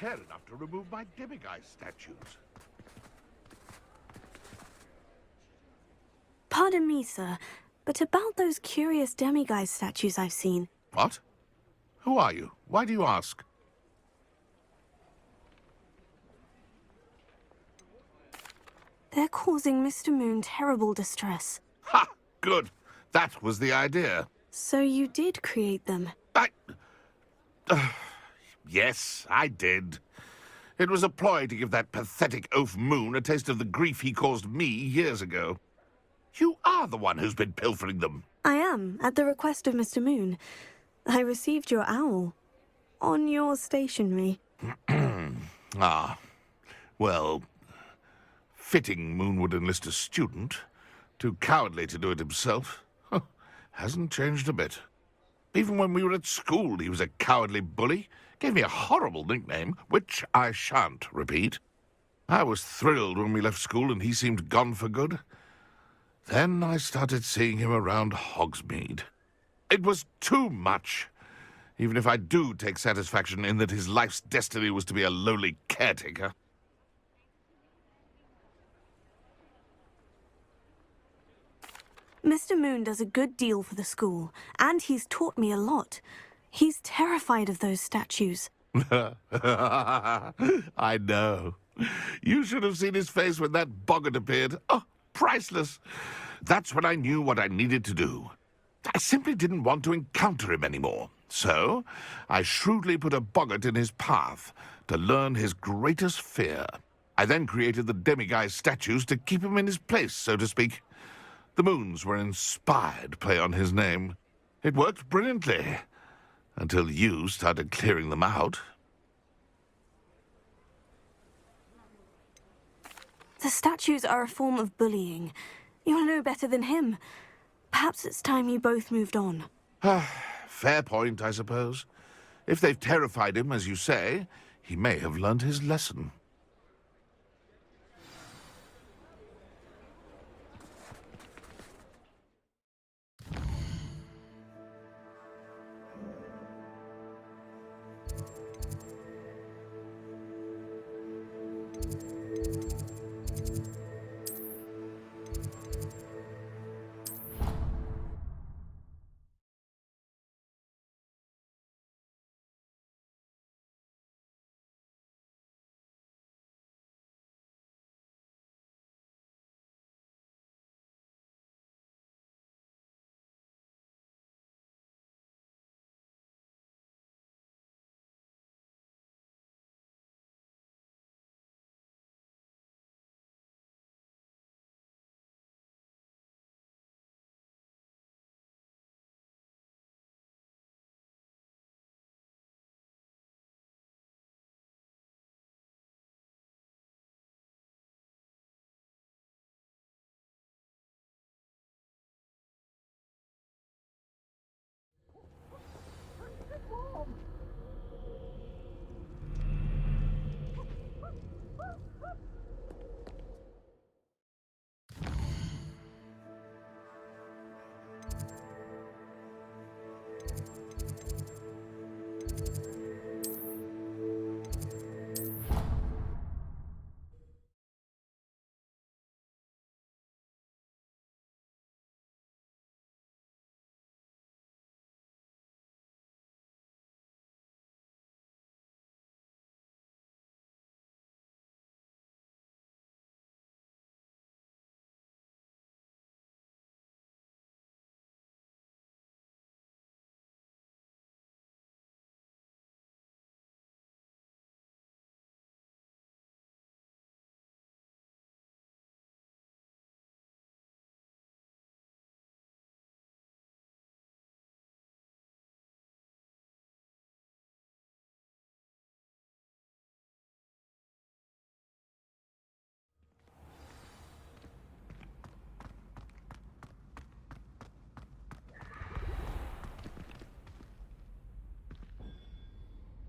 care enough to remove my demiguise statues. Pardon me, sir, but about those curious demiguise statues I've seen. What? Who are you? Why do you ask? They're causing Mr. Moon terrible distress. Ha! Good. That was the idea. So you did create them? Yes, I did. It was a ploy to give that pathetic oaf Moon a taste of the grief he caused me years ago. You are the one who's been pilfering them. I am, at the request of Mr. Moon. I received your owl. On your stationery. Ah. Well, fitting Moon would enlist a student. Too cowardly to do it himself. Hasn't changed a bit. Even when we were at school, he was a cowardly bully. Gave me a horrible nickname, which I shan't repeat. I was thrilled when we left school and he seemed gone for good. Then I started seeing him around Hogsmeade. It was too much. Even if I do take satisfaction in that his life's destiny was to be a lowly caretaker. Mr. Moon does a good deal for the school, and he's taught me a lot. He's terrified of those statues. I know. You should have seen his face when that boggart appeared. Oh, priceless. That's when I knew what I needed to do. I simply didn't want to encounter him anymore. So, I shrewdly put a boggart in his path to learn his greatest fear. I then created the demiguise statues to keep him in his place, so to speak. The moons were an inspired play on his name. It worked brilliantly, until you started clearing them out. The statues are a form of bullying. You'll know better than him. Perhaps it's time you both moved on. Fair point, I suppose. If they've terrified him, as you say, he may have learned his lesson.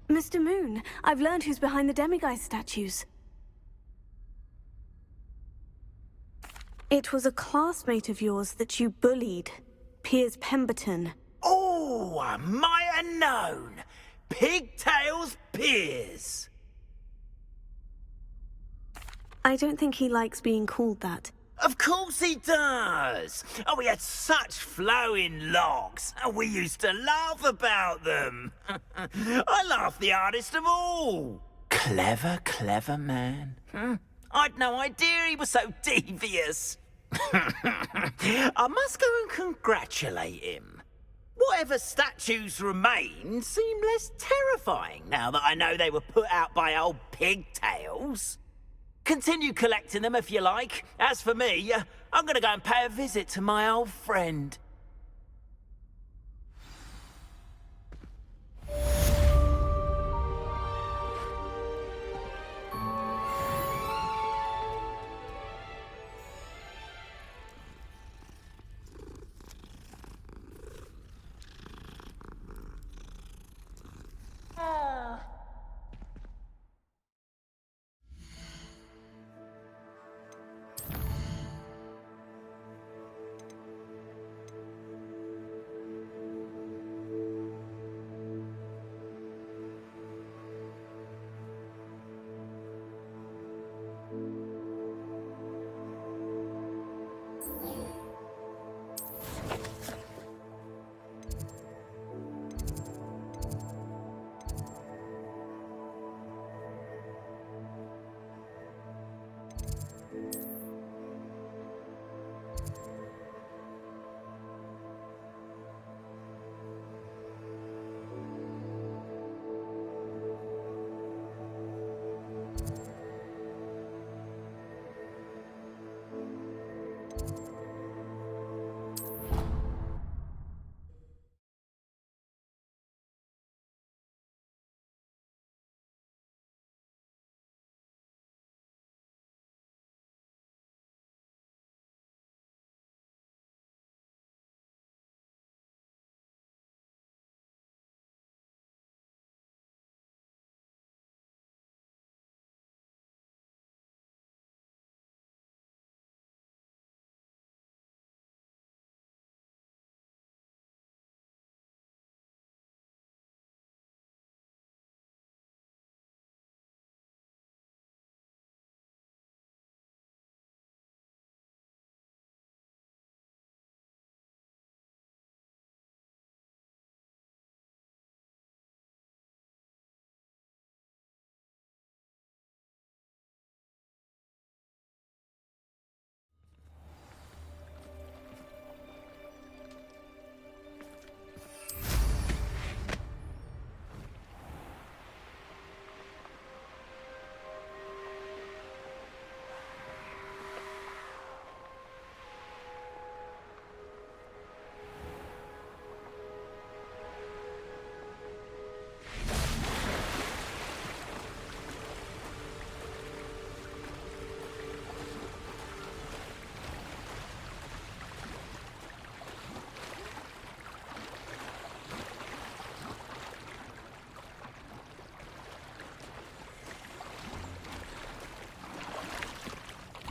Mr. Moon, I've learned who's behind the demiguise statues. It was a classmate of yours that you bullied, Piers Pemberton. Oh, I might have known. Pigtails Piers. I don't think he likes being called that. Of course he does! Oh, he had such flowing locks, and we used to laugh about them. I laughed the hardest of all. Clever, clever man. I'd no idea he was so devious. I must go and congratulate him. Whatever statues remain seem less terrifying now that I know they were put out by old pigtails. Continue collecting them if you like. As for me, I'm gonna go and pay a visit to my old friend.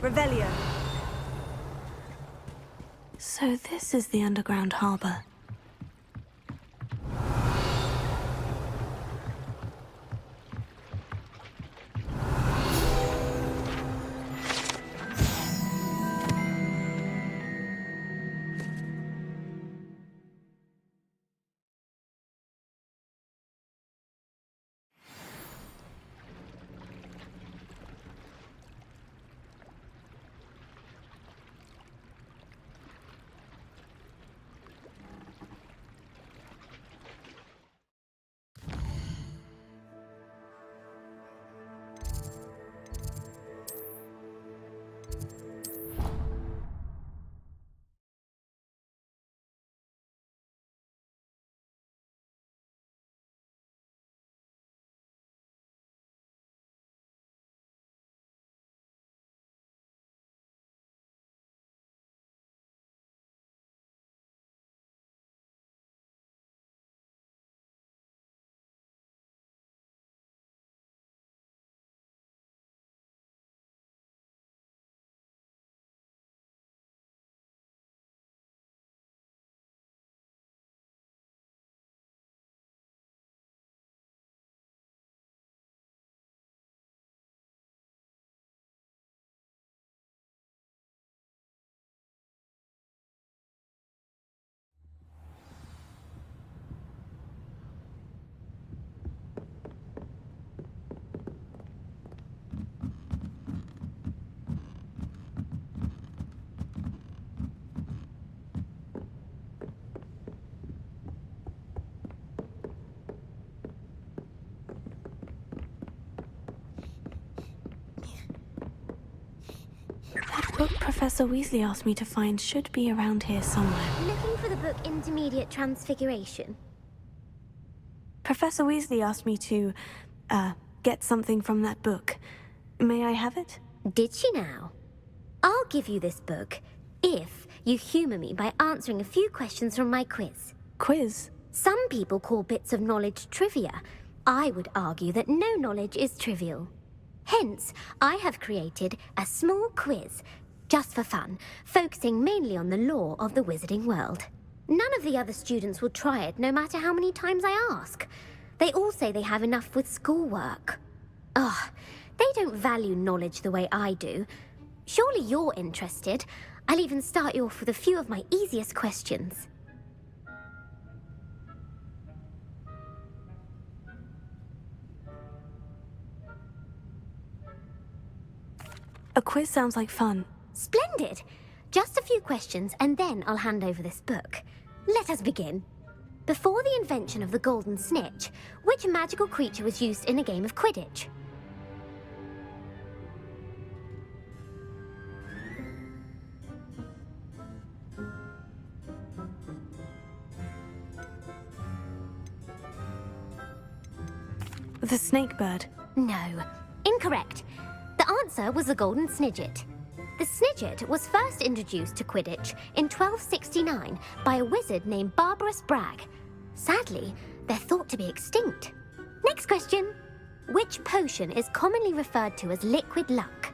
Revelio. So this is the underground harbour. book Professor Weasley asked me to find should be around here somewhere. Looking for the book Intermediate Transfiguration? Professor Weasley asked me to, get something from that book. May I have it? Did she now? I'll give you this book if you humour me by answering a few questions from my quiz. Quiz? Some people call bits of knowledge trivia. I would argue that no knowledge is trivial. Hence, I have created a small quiz, just for fun, focusing mainly on the lore of the wizarding world. None of the other students will try it, no matter how many times I ask. They all say they have enough with schoolwork. Ugh, they don't value knowledge the way I do. Surely you're interested. I'll even start you off with a few of my easiest questions. A quiz sounds like fun. Splendid! Just a few questions and then I'll hand over this book. Let us begin. Before the invention of the golden snitch, which magical creature was used in a game of Quidditch? The snake bird. No, incorrect. The answer was the golden snidget. The snidget was first introduced to Quidditch in 1269 by a wizard named Barbarous Bragg. Sadly, they're thought to be extinct. Next question. Which potion is commonly referred to as liquid luck?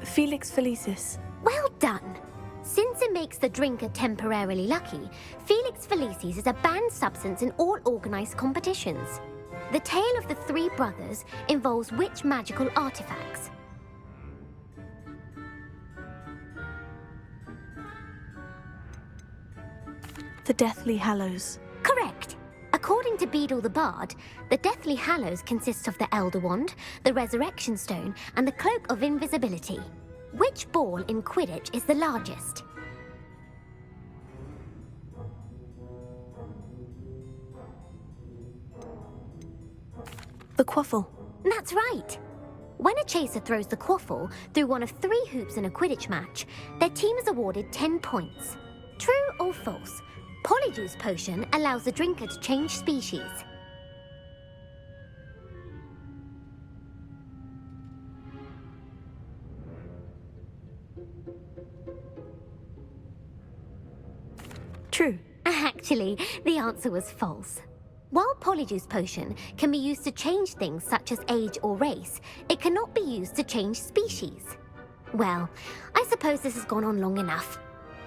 Felix Felicis. Well done! Since it makes the drinker temporarily lucky, Felix Felicis is a banned substance in all organised competitions. The tale of the three brothers involves which magical artifacts? The Deathly Hallows. Correct! According to Beadle the Bard, the Deathly Hallows consists of the Elder Wand, the Resurrection Stone, and the Cloak of Invisibility. Which ball in Quidditch is the largest? The Quaffle. That's right! When a chaser throws the quaffle through one of 3 hoops in a Quidditch match, their team is awarded 10 points. True or false? Polyjuice Potion allows the drinker to change species. True. Actually, the answer was false. While Polyjuice Potion can be used to change things such as age or race, it cannot be used to change species. Well, I suppose this has gone on long enough.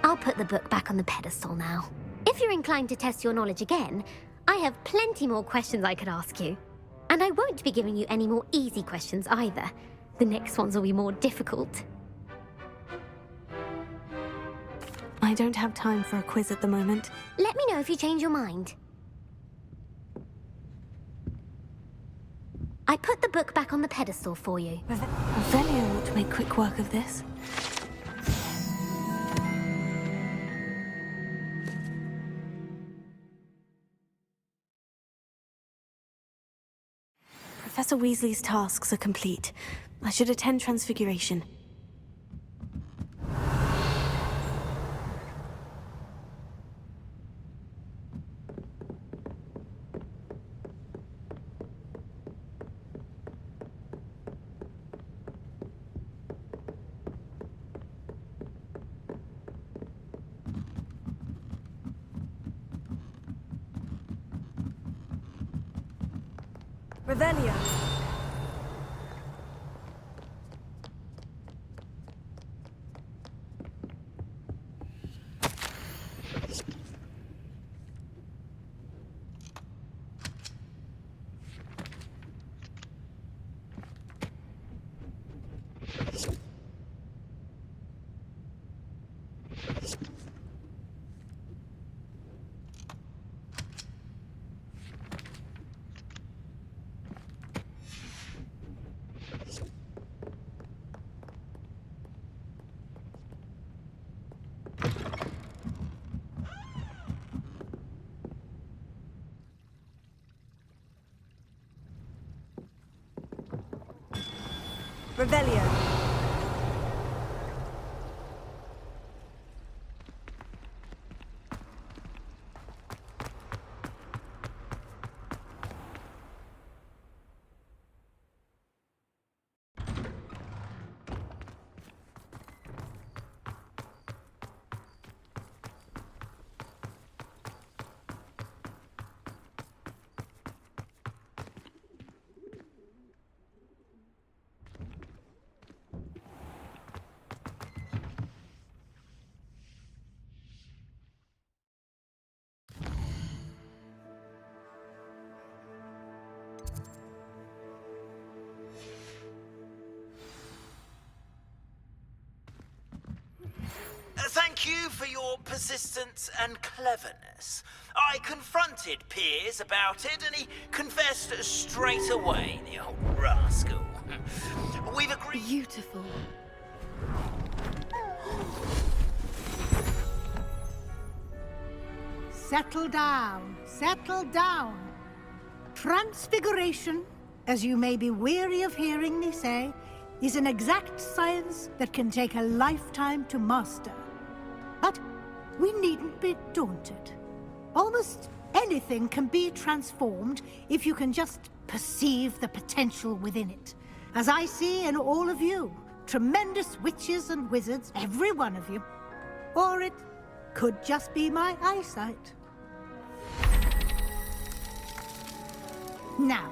I'll put the book back on the pedestal now. If you're inclined to test your knowledge again, I have plenty more questions I could ask you. And I won't be giving you any more easy questions either. The next ones will be more difficult. I don't have time for a quiz at the moment. Let me know if you change your mind. I put the book back on the pedestal for you. Revelio ought to make quick work of this. Professor Weasley's tasks are complete. I should attend Transfiguration. Revelio. Revelio. Thank you for your persistence and cleverness. I confronted Piers about it, and he confessed straight away, the old rascal. We've agreed... Beautiful. Settle down, settle down. Transfiguration, as you may be weary of hearing me say, is an exact science that can take a lifetime to master. But we needn't be daunted. Almost anything can be transformed if you can just perceive the potential within it. As I see in all of you, tremendous witches and wizards, every one of you. Or it could just be my eyesight. Now,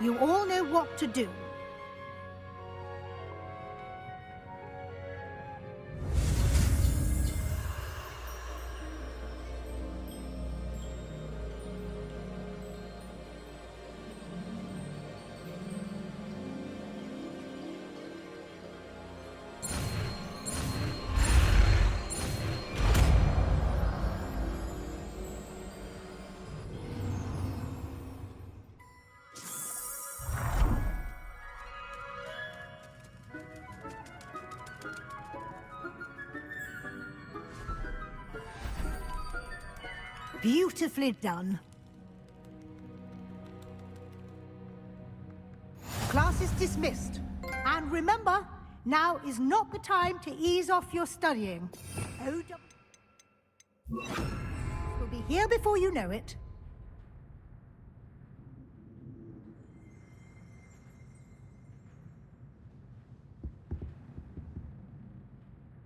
you all know what to do. Beautifully done. Class is dismissed. And remember, now is not the time to ease off your studying. We'll be here before you know it.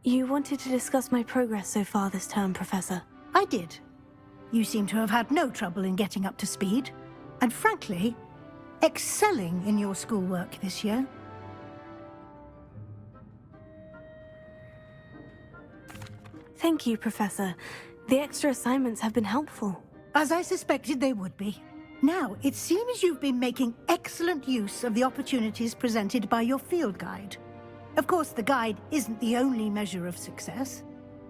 You wanted to discuss my progress so far this term, Professor. I did. You seem to have had no trouble in getting up to speed, and frankly, excelling in your schoolwork this year. Thank you, Professor. The extra assignments have been helpful. As I suspected they would be. Now, it seems you've been making excellent use of the opportunities presented by your field guide. Of course, the guide isn't the only measure of success.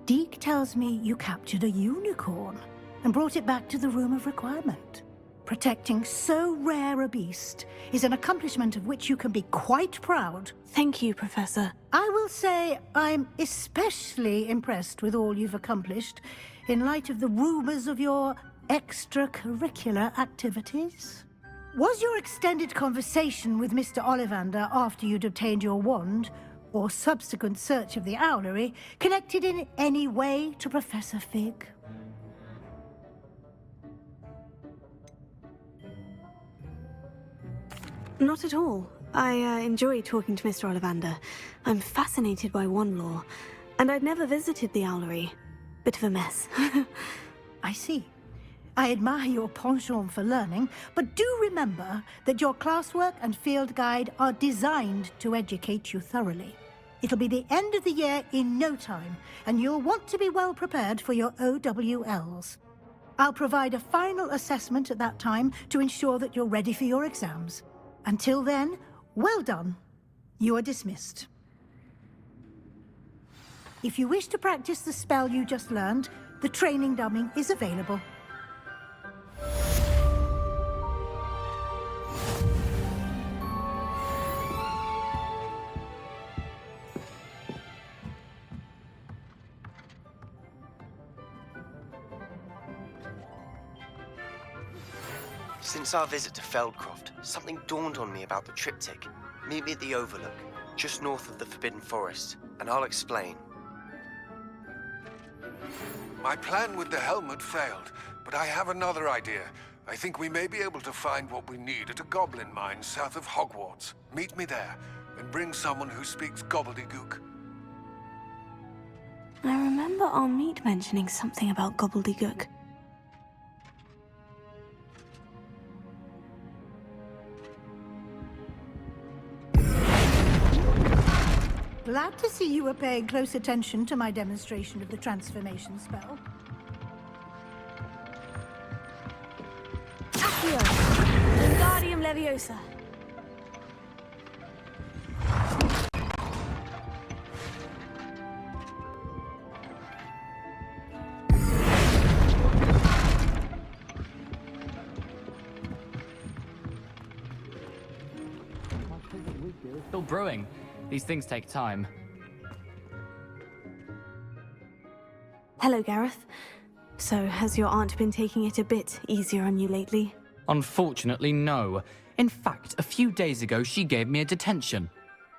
Deke tells me you captured a unicorn and brought it back to the Room of Requirement. Protecting so rare a beast is an accomplishment of which you can be quite proud. Thank you, Professor. I will say I'm especially impressed with all you've accomplished in light of the rumors of your extracurricular activities. Was your extended conversation with Mr. Ollivander after you'd obtained your wand, or subsequent search of the owlery, connected in any way to Professor Fig? Not at all. I enjoy talking to Mr. Ollivander. I'm fascinated by wand lore, and I'd never visited the owlery. Bit of a mess. I see. I admire your penchant for learning, but do remember that your classwork and field guide are designed to educate you thoroughly. It'll be the end of the year in no time, and you'll want to be well prepared for your OWLs. I'll provide a final assessment at that time to ensure that you're ready for your exams. Until then, well done. You are dismissed. If you wish to practice the spell you just learned, the training dummy is available. Since our visit to Feldcroft, something dawned on me about the triptych. Meet me at the Overlook. just north of the Forbidden Forest, and I'll explain. My plan with the helmet failed, but I have another idea. I think we may be able to find what we need at a goblin mine south of Hogwarts. Meet me there, and bring someone who speaks gobbledygook. I remember our meet mentioning something about gobbledygook. Glad to see you were paying close attention to my demonstration of the transformation spell. Accio! Wingardium Leviosa! Still brewing. These things take time. Hello, Gareth. So, has your aunt been taking it a bit easier on you lately? Unfortunately, no. In fact, a few days ago, she gave me a detention.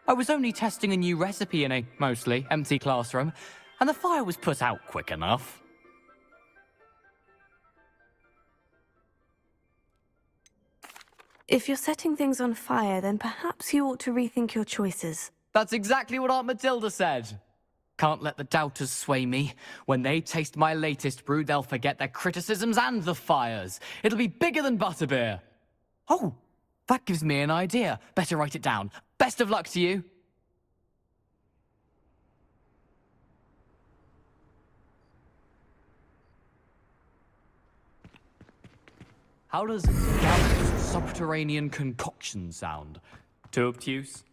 I was only testing a new recipe in a mostly empty classroom, and the fire was put out quick enough. If you're setting things on fire, then perhaps you ought to rethink your choices. That's exactly what Aunt Matilda said. Can't let the doubters sway me. When they taste my latest brew, they'll forget their criticisms and the fires. It'll be bigger than butterbeer. Oh, that gives me an idea. Better write it down. Best of luck to you. How does Gareth's subterranean concoction sound? Too obtuse?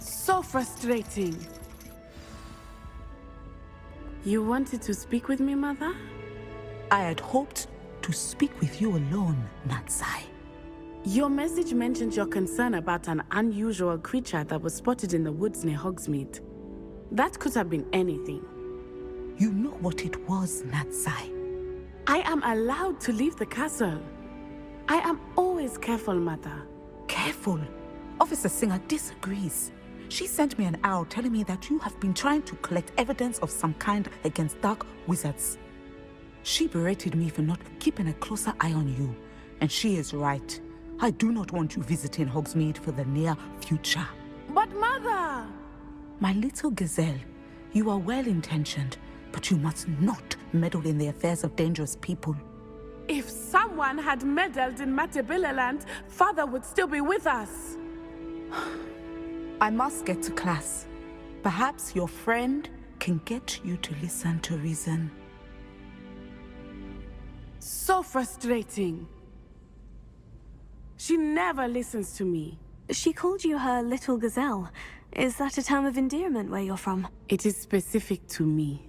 So frustrating. You wanted to speak with me, Mother? I had hoped to speak with you alone, Natsai. Your message mentioned your concern about an unusual creature that was spotted in the woods near Hogsmeade. That could have been anything. You know what it was, Natsai. I am allowed to leave the castle. I am always careful, Mother. Careful. Officer Singer disagrees. She sent me an owl telling me that you have been trying to collect evidence of some kind against dark wizards. She berated me for not keeping a closer eye on you, and she is right. I do not want you visiting Hogsmeade for the near future. But Mother! My little gazelle, you are well-intentioned, but you must not meddle in the affairs of dangerous people. If someone had meddled in Matabeleland, Father would still be with us. I must get to class. Perhaps your friend can get you to listen to reason. So frustrating. She never listens to me. She called you her little gazelle. Is that a term of endearment where you're from? It is specific to me.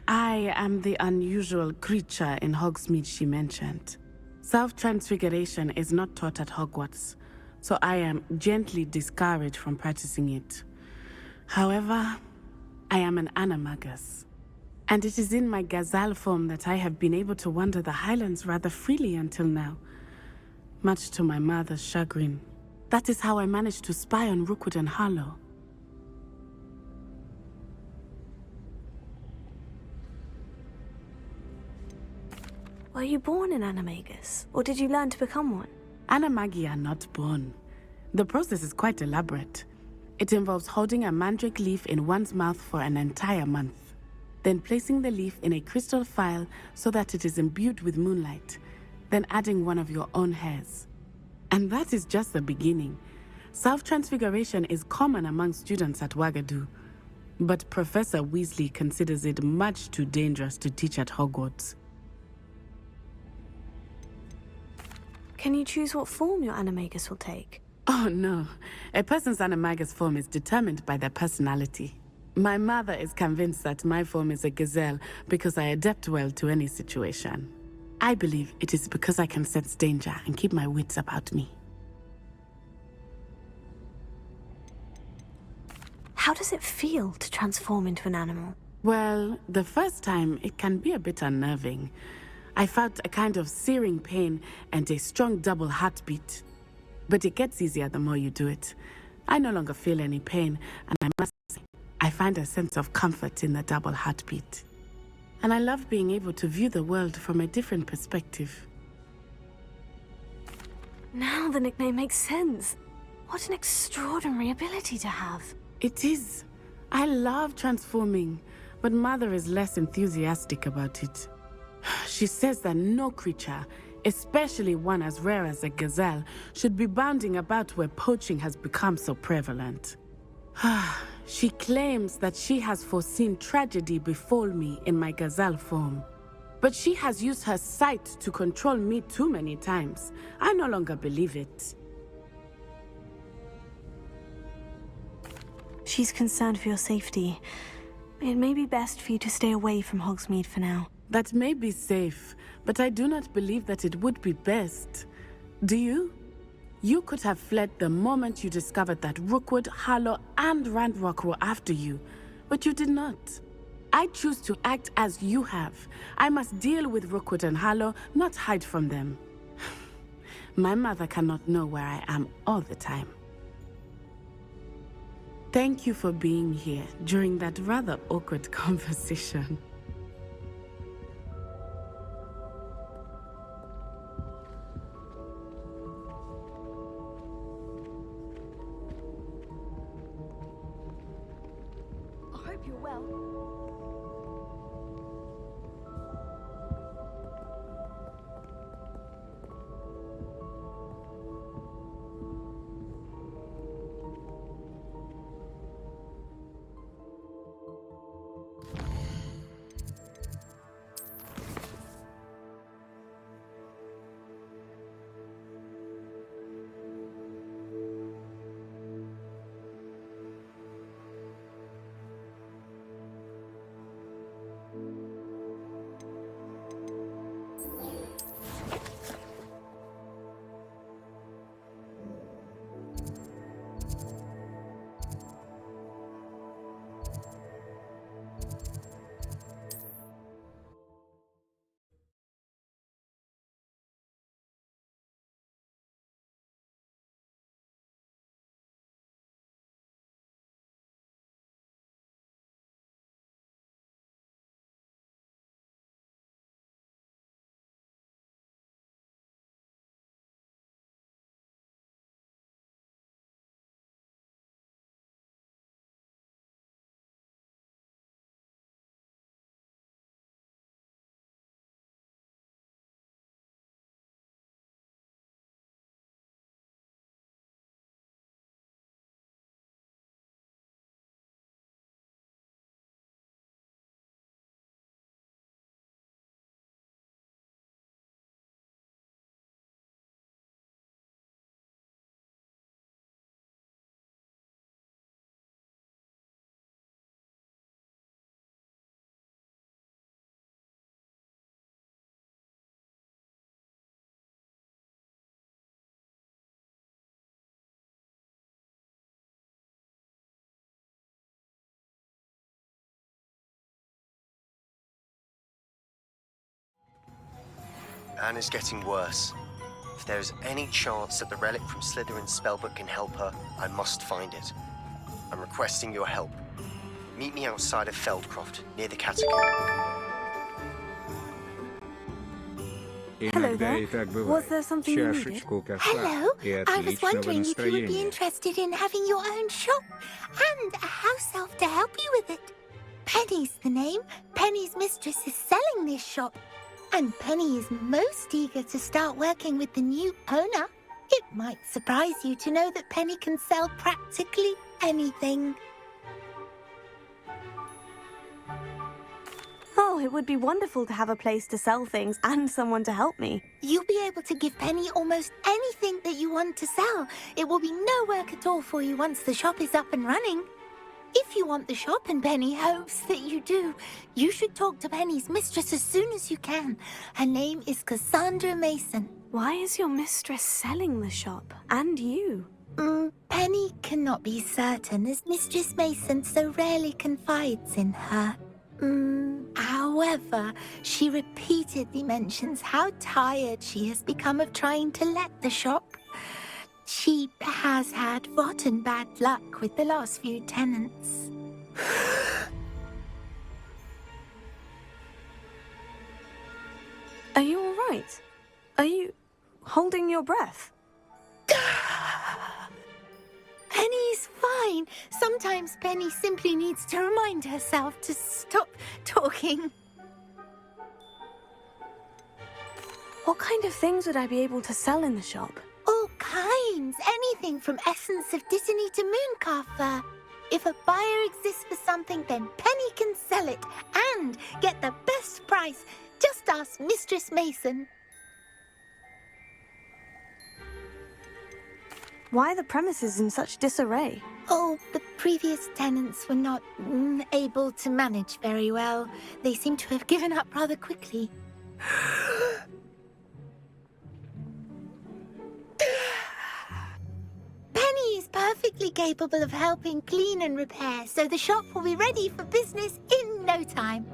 I am the unusual creature in Hogsmeade she mentioned. Self-transfiguration is not taught at Hogwarts, so I am gently discouraged from practicing it. However, I am an animagus, and it is in my gazelle form that I have been able to wander the Highlands rather freely until now, much to my mother's chagrin. That is how I managed to spy on Rookwood and Harlow. Were you born an animagus, or did you learn to become one? Animagi are not born. The process is quite elaborate. It involves holding a mandrake leaf in one's mouth for an entire month, then placing the leaf in a crystal phial so that it is imbued with moonlight, then adding one of your own hairs. And that is just the beginning. Self-transfiguration is common among students at Wagadu, but Professor Weasley considers it much too dangerous to teach at Hogwarts. Can you choose what form your animagus will take? Oh no, a person's animagus form is determined by their personality. My mother is convinced that my form is a gazelle because I adapt well to any situation. I believe it is because I can sense danger and keep my wits about me. How does it feel to transform into an animal? Well, the first time it can be a bit unnerving. I felt a kind of searing pain and a strong double heartbeat. But it gets easier the more you do it. I no longer feel any pain, and I must say, I find a sense of comfort in the double heartbeat. And I love being able to view the world from a different perspective. Now the nickname makes sense. What an extraordinary ability to have. It is. I love transforming, but Mother is less enthusiastic about it. She says that no creature, especially one as rare as a gazelle, should be bounding about where poaching has become so prevalent. She claims that she has foreseen tragedy befall me in my gazelle form. But she has used her sight to control me too many times. I no longer believe it. She's concerned for your safety. It may be best for you to stay away from Hogsmeade for now. That may be safe, but I do not believe that it would be best. Do you? You could have fled the moment you discovered that Rookwood, Harlow, and Ranrock were after you, but you did not. I choose to act as you have. I must deal with Rookwood and Harlow, not hide from them. My mother cannot know where I am all the time. Thank you for being here during that rather awkward conversation. I hope you're well. Anne is getting worse. If there is any chance that the relic from Slytherin's spellbook can help her, I must find it. I'm requesting your help. Meet me outside of Feldcroft, near the catacomb. Hello there. Was there something you needed? Hello. I was wondering if you would be interested in having your own shop and a house elf to help you with it. Penny's the name. Penny's mistress is selling this shop. And Penny is most eager to start working with the new owner. It might surprise you to know that Penny can sell practically anything. Oh, it would be wonderful to have a place to sell things and someone to help me. You'll be able to give Penny almost anything that you want to sell. It will be no work at all for you once the shop is up and running. If you want the shop and Penny hopes that you do, you should talk to Penny's mistress as soon as you can. Her name is Cassandra Mason. Why is your mistress selling the shop? And you? Penny cannot be certain as Mistress Mason so rarely confides in her. However, she repeatedly mentions how tired she has become of trying to let the shop. She has had rotten bad luck with the last few tenants. Are you all right? Are you holding your breath? Penny's fine. Sometimes Penny simply needs to remind herself to stop talking. What kind of things would I be able to sell in the shop? All kinds. Anything from essence of Dittany to mooncalf fur. If a buyer exists for something, then Penny can sell it and get the best price. Just ask Mistress Mason. Why are the premises in such disarray? Oh, the previous tenants were not able to manage very well. They seem to have given up rather quickly. Penny is perfectly capable of helping clean and repair, so the shop will be ready for business in no time.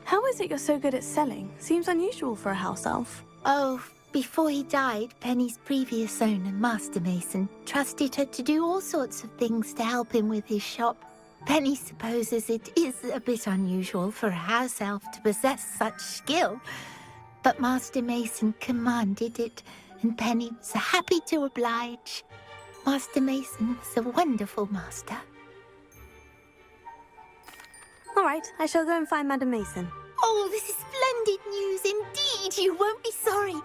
How is it you're so good at selling? Seems unusual for a house elf. Oh, before he died, Penny's previous owner, Master Mason, trusted her to do all sorts of things to help him with his shop. Penny supposes it is a bit unusual for a house elf to possess such skill, but Master Mason commanded it, and Penny was happy to oblige. Master Mason was a wonderful master. All right, I shall go and find Madam Mason. Oh, this is splendid news indeed. You won't be sorry.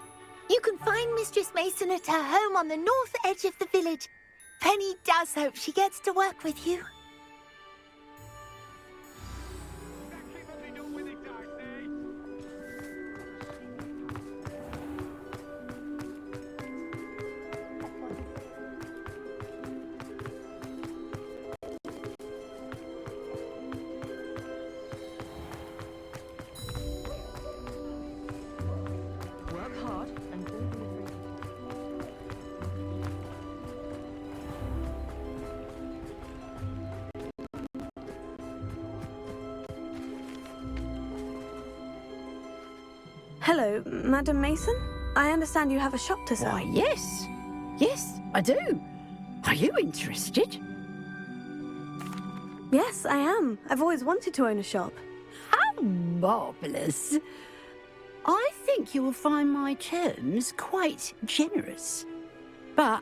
You can find Mistress Mason at her home on the north edge of the village. Penny does hope she gets to work with you. Hello, Madam Mason? I understand you have a shop to sell. Why, yes. Yes, I do. Are you interested? Yes, I am. I've always wanted to own a shop. How marvellous. I think you will find my terms quite generous. But,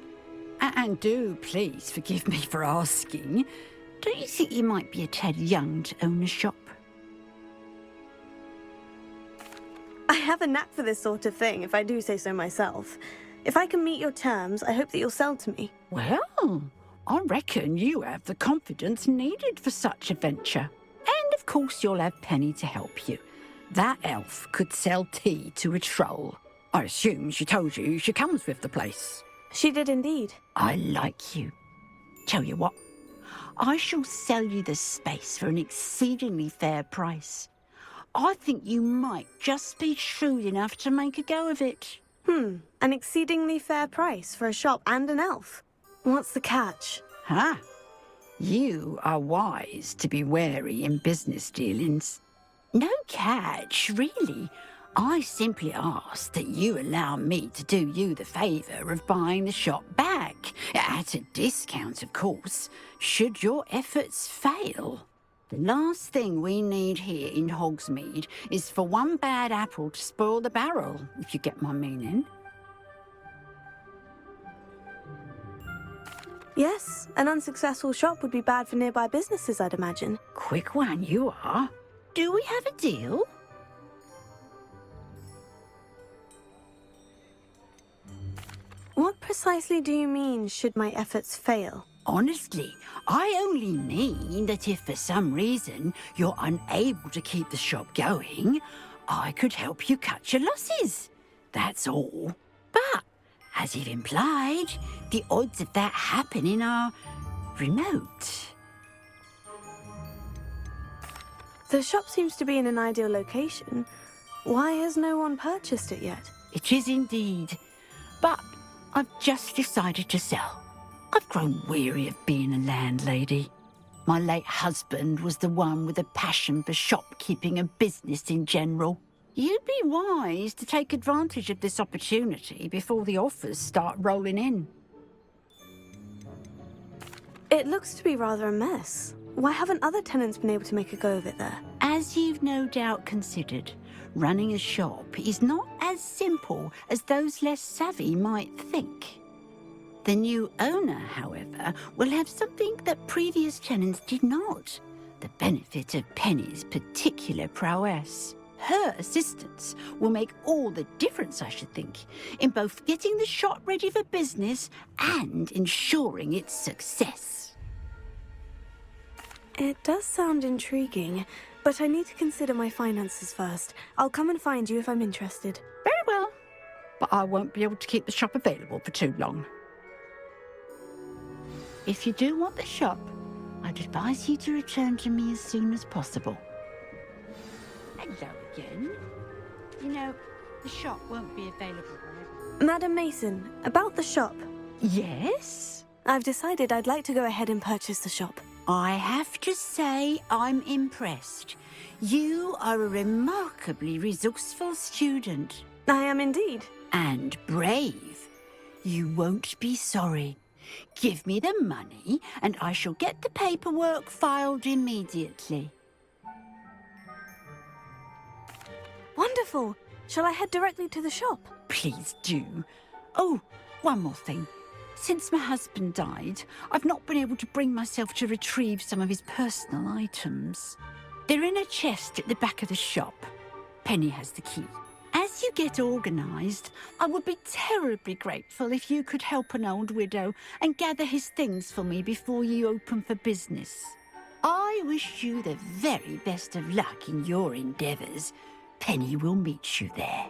and do please forgive me for asking, do you think you might be a tad young to own a shop? I have a knack for this sort of thing, if I do say so myself. If I can meet your terms, I hope that you'll sell to me. Well, I reckon you have the confidence needed for such a venture. And of course you'll have Penny to help you. That elf could sell tea to a troll. I assume she told you she comes with the place. She did indeed. I like you. Tell you what, I shall sell you the space for an exceedingly fair price. I think you might just be shrewd enough to make a go of it. An exceedingly fair price for a shop and an elf. What's the catch? Huh? You are wise to be wary in business dealings. No catch, really. I simply ask that you allow me to do you the favour of buying the shop back, at a discount, of course, should your efforts fail. The last thing we need here in Hogsmeade is for one bad apple to spoil the barrel, if you get my meaning. Yes, an unsuccessful shop would be bad for nearby businesses, I'd imagine. Quick one, you are. Do we have a deal? What precisely do you mean, should my efforts fail? Honestly, I only mean that if for some reason you're unable to keep the shop going, I could help you cut your losses. That's all. But, as you've implied, the odds of that happening are remote. The shop seems to be in an ideal location. Why has no one purchased it yet? It is indeed. But I've just decided to sell. I've grown weary of being a landlady. My late husband was the one with a passion for shopkeeping and business in general. You'd be wise to take advantage of this opportunity before the offers start rolling in. It looks to be rather a mess. Why haven't other tenants been able to make a go of it there? As you've no doubt considered, running a shop is not as simple as those less savvy might think. The new owner, however, will have something that previous tenants did not. The benefit of Penny's particular prowess. Her assistance will make all the difference, I should think, in both getting the shop ready for business and ensuring its success. It does sound intriguing, but I need to consider my finances first. I'll come and find you if I'm interested. Very well, but I won't be able to keep the shop available for too long. If you do want the shop, I'd advise you to return to me as soon as possible. Hello again. You know, the shop won't be available forever. Madam Mason, about the shop. Yes? I've decided I'd like to go ahead and purchase the shop. I have to say I'm impressed. You are a remarkably resourceful student. I am indeed. And brave. You won't be sorry. Give me the money, and I shall get the paperwork filed immediately. Wonderful! Shall I head directly to the shop? Please do. Oh, one more thing. Since my husband died, I've not been able to bring myself to retrieve some of his personal items. They're in a chest at the back of the shop. Penny has the key. As you get organised, I would be terribly grateful if you could help an old widow and gather his things for me before you open for business. I wish you the very best of luck in your endeavours. Penny will meet you there.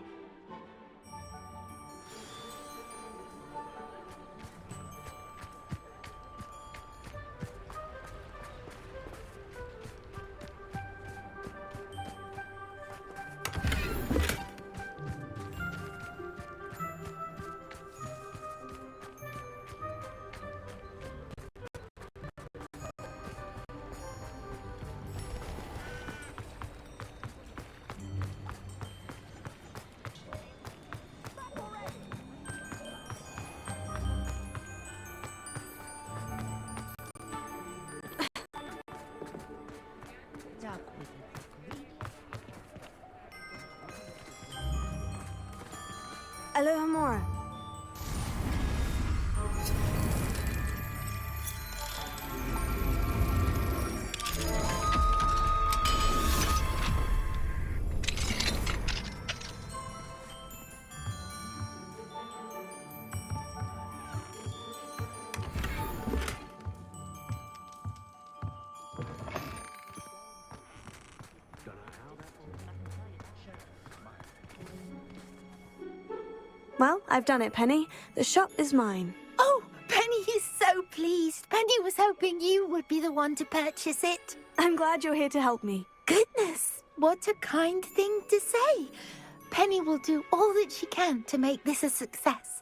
Alohomora. Well, I've done it, Penny. The shop is mine. Oh, Penny is so pleased. Penny was hoping you would be the one to purchase it. I'm glad you're here to help me. Goodness, what a kind thing to say. Penny will do all that she can to make this a success.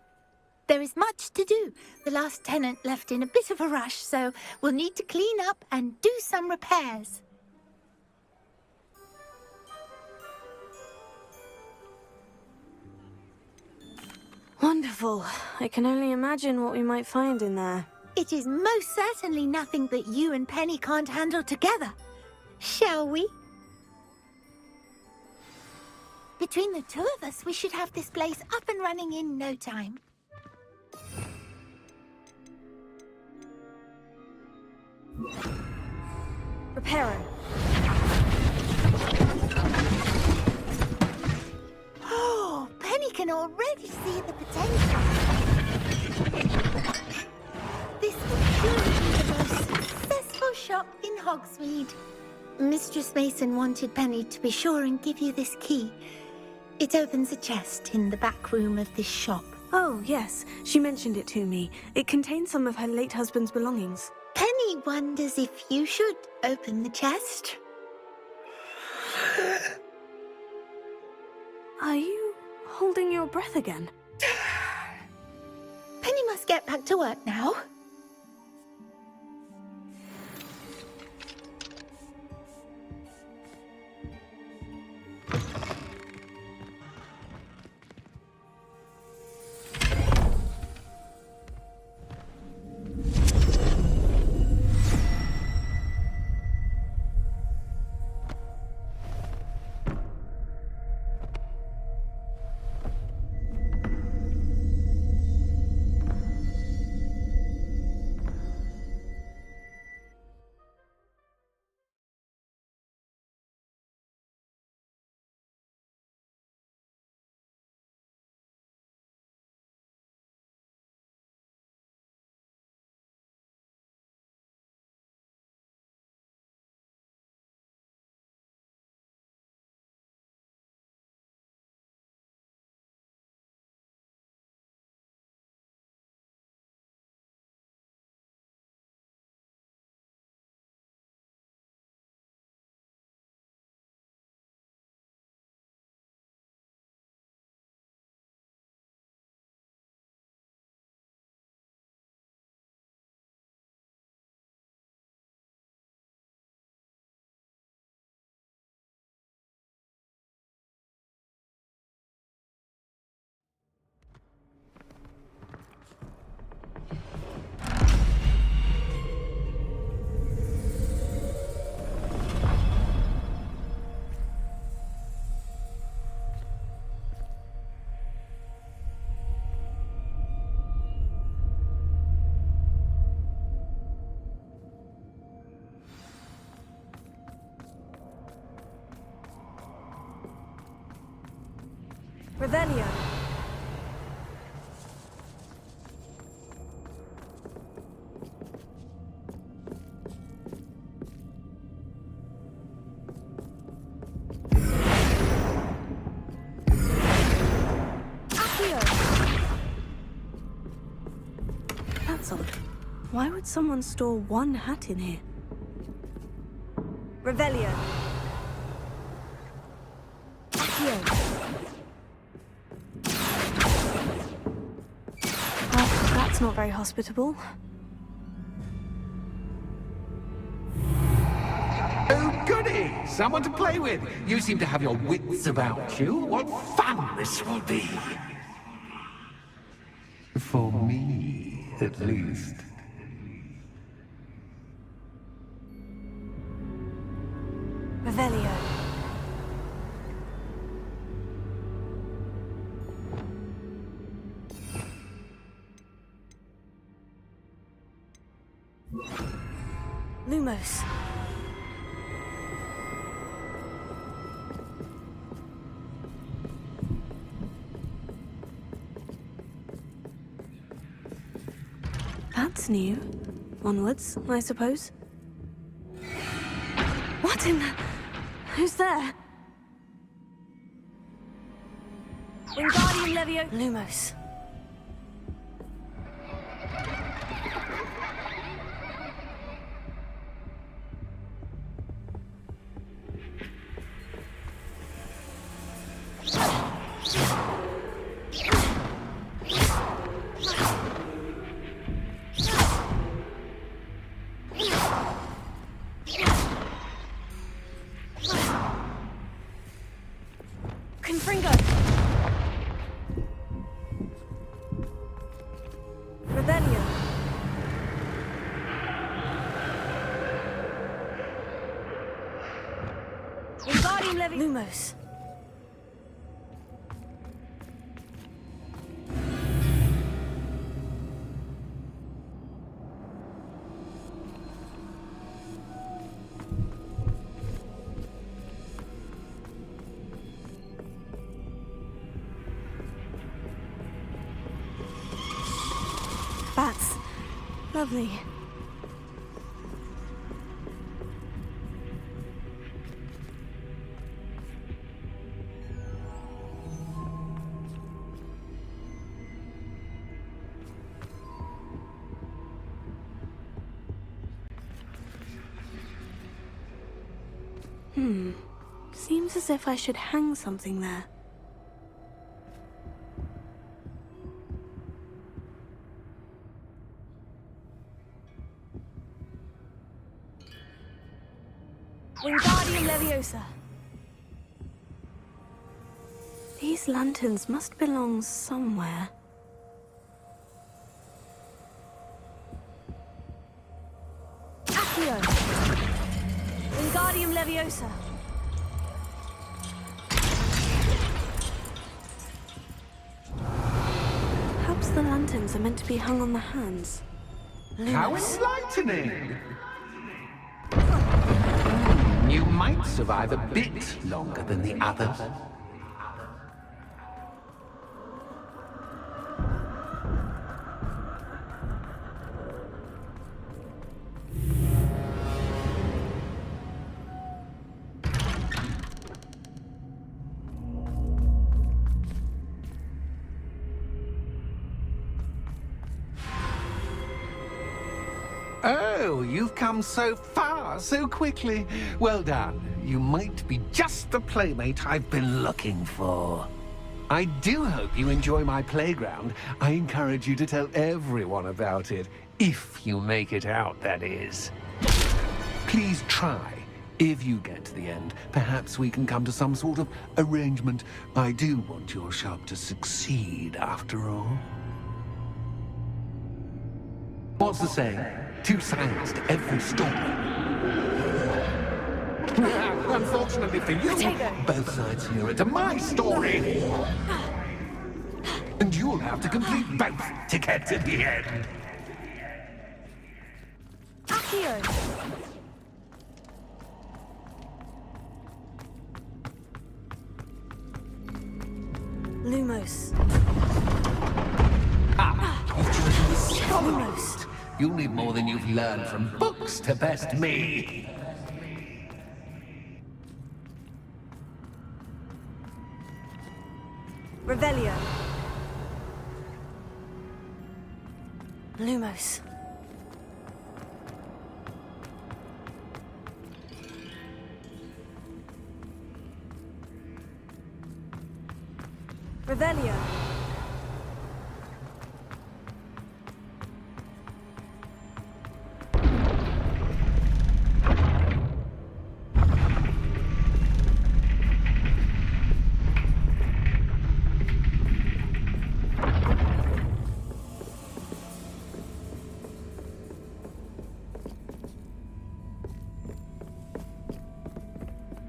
There is much to do. The last tenant left in a bit of a rush, so we'll need to clean up and do some repairs. Wonderful. I can only imagine what we might find in there. It is most certainly nothing that you and Penny can't handle together. Shall we? Between the two of us, we should have this place up and running in no time. Reparo. Oh, Penny can already see the potential. This will surely be the most successful shop in Hogsweed. Mistress Mason wanted Penny to be sure and give you this key. It opens a chest in the back room of this shop. Oh, yes. She mentioned it to me. It contains some of her late husband's belongings. Penny wonders if you should open the chest. Are you holding your breath again? Penny must get back to work now. Revelio. That's odd. Why would someone store one hat in here? Revelio. That's not very hospitable. Oh, goody! Someone to play with. You seem to have your wits about you. What fun this will be. For me, at least. Revelio. Lumos. That's new. Onwards, I suppose. What in the... Who's there? Wingardium Levio. Lumos. Wingardium Leviosa. Lumos. Bats. Lovely. Seems as if I should hang something there. Wingardium Leviosa. These lanterns must belong somewhere. Accio. Wingardium Leviosa. Perhaps the lanterns are meant to be hung on the hands. How Lumos. enlightening! You might survive a bit longer than the others. Oh, you've come so far, so quickly. Well done. You might be just the playmate I've been looking for. I do hope you enjoy my playground. I encourage you to tell everyone about it. If you make it out, that is. Please try. If you get to the end, perhaps we can come to some sort of arrangement. I do want your shop to succeed, after all. What's the saying? 2 sides to every story. Unfortunately for you, both sides hear it to my story. And you'll have to complete both to get to the end. Accio. Lumos. You've chosen the scholar Lumos. route. You'll need more than you've learned from books to best me. Revelio. Lumos. Revelio.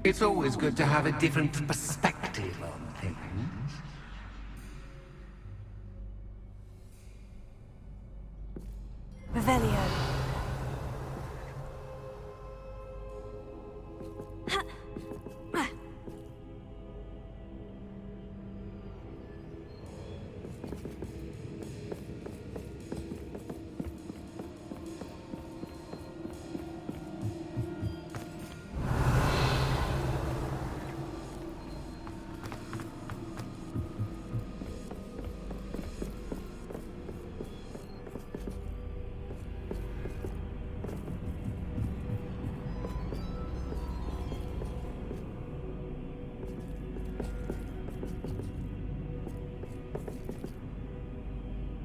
It's always good to have a different perspective on things. Revelio.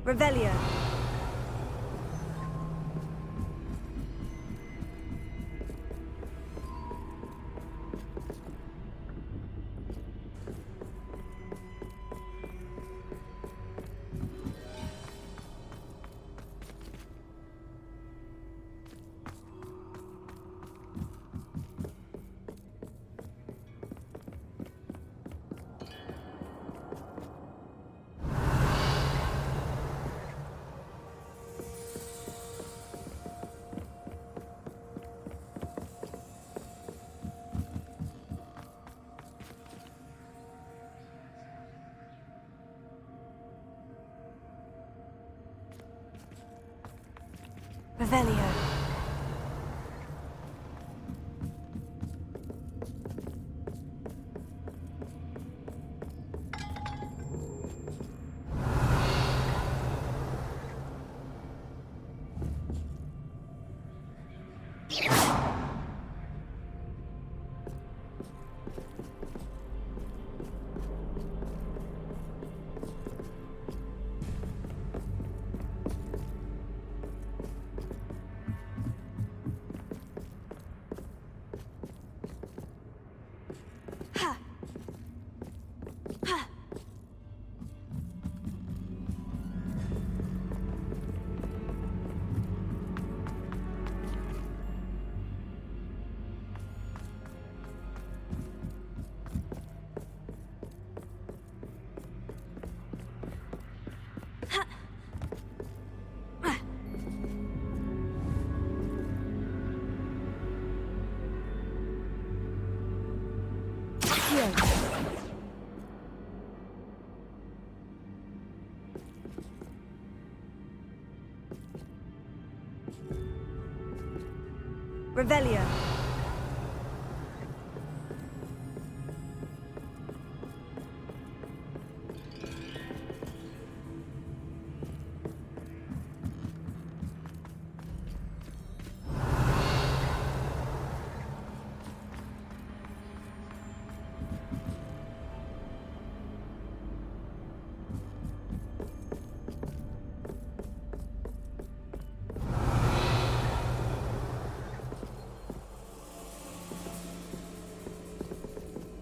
Revelio. Revelio. Revelio.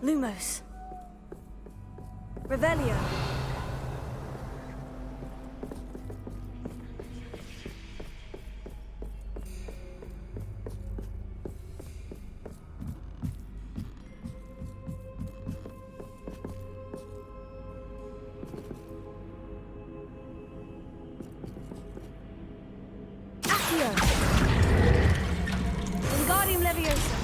Lumos. Revelio. Accio. Wingardium Leviosa.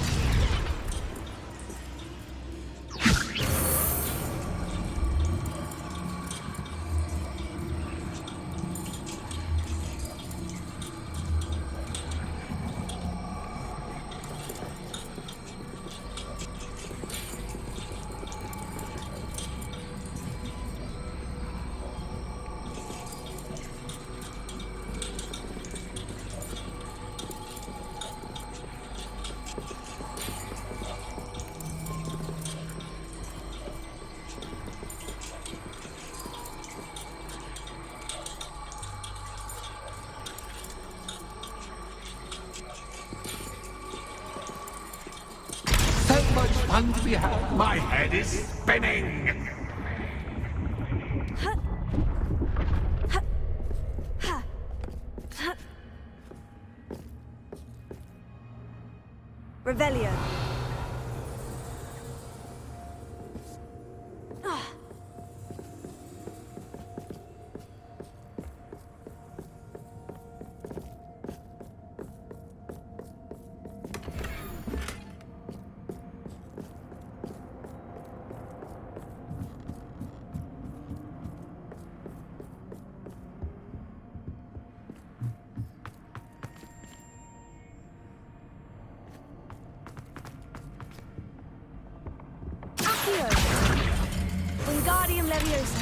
So much fun to be had. My head is spinning. Revelio. Wingardium Leviosa.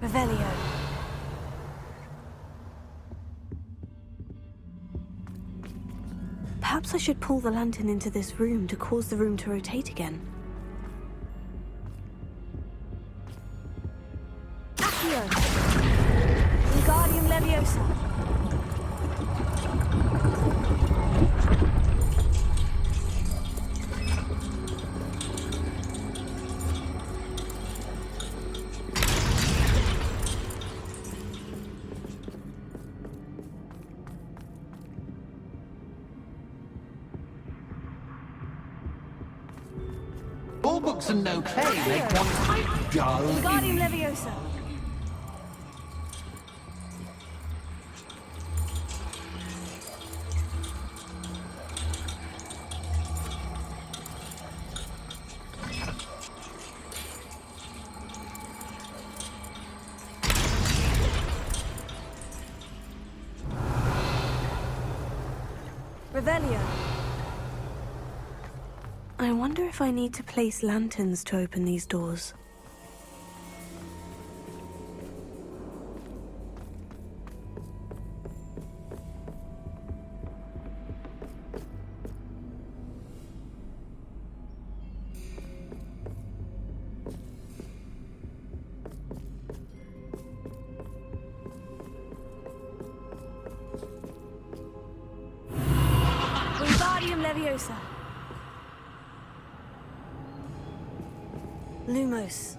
Revelio. Perhaps I should pull the lantern into this room to cause the room to rotate again. Accio. Wingardium Leviosa. All books and no play make one quite dull. Wingardium Leviosa. Revelio. I wonder if I need to place lanterns to open these doors. Wingardium Leviosa. Lumos.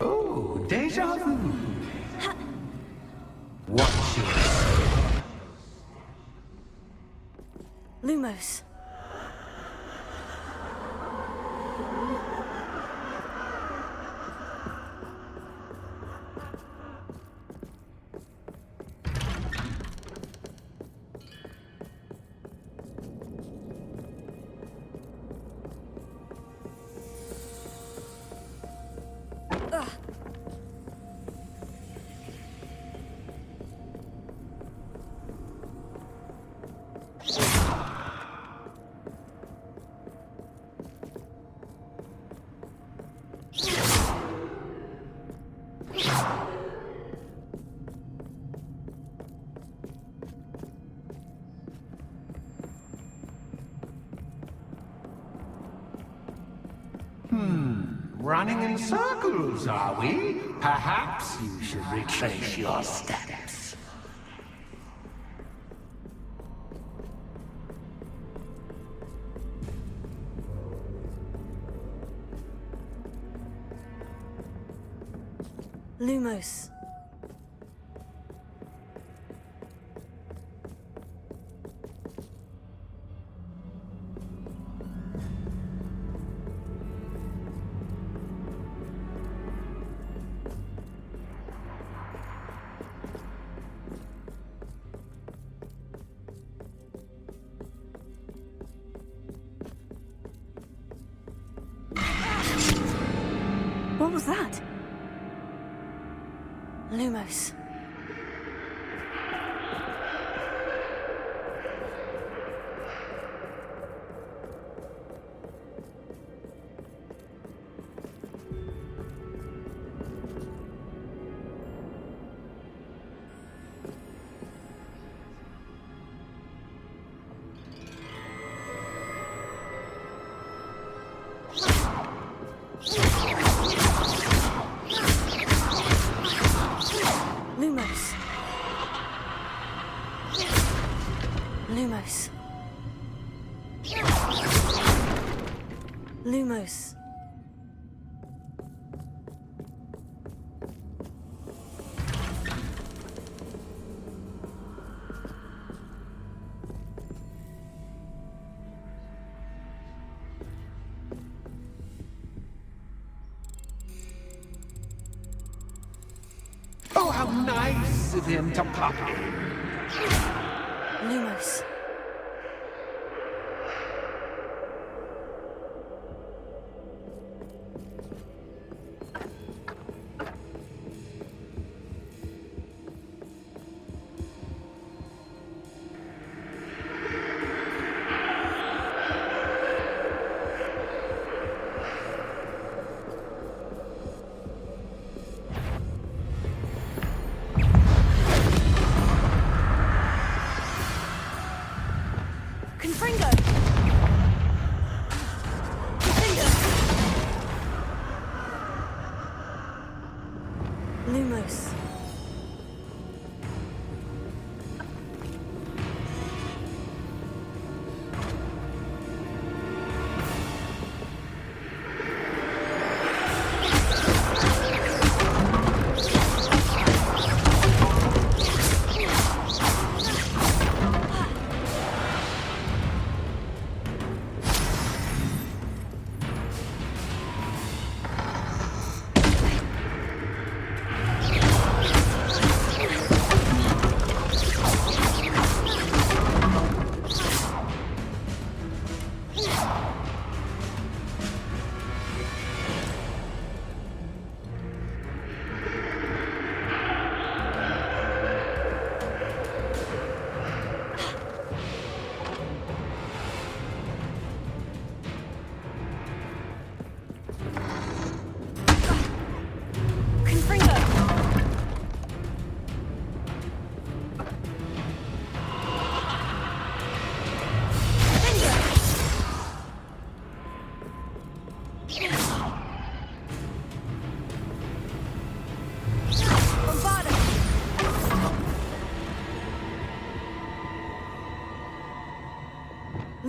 Oh, deja vu. Watch yourself. Lumos. Running in circles, are we? Perhaps you should retrace your steps. Lumos. What was that? Lumos. Lumos. Lumos. Lumos. Oh, how nice of him to pop in. Lumos. Confringo! Confringo! Lumos.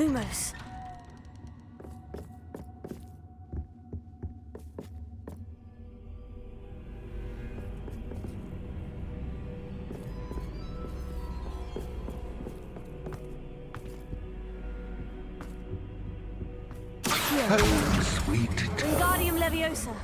Lumos. Oh, sweet. Wingardium Leviosa.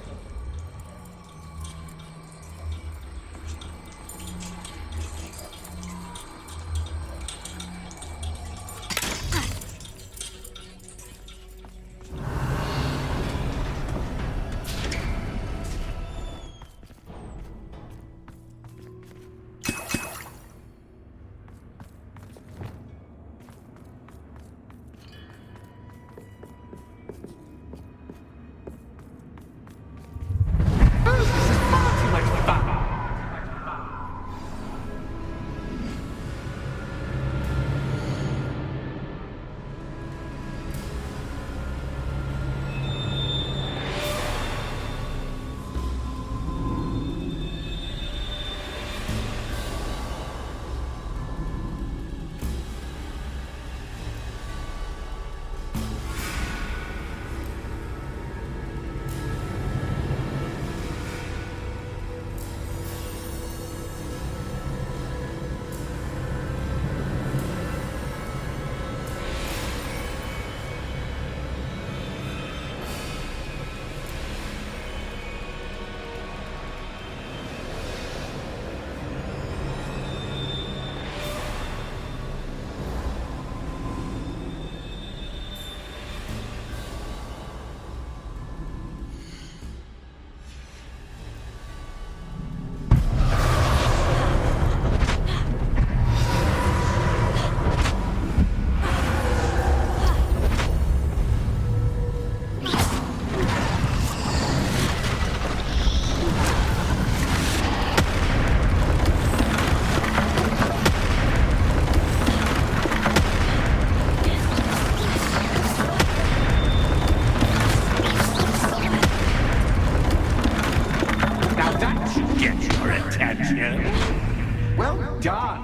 Well done.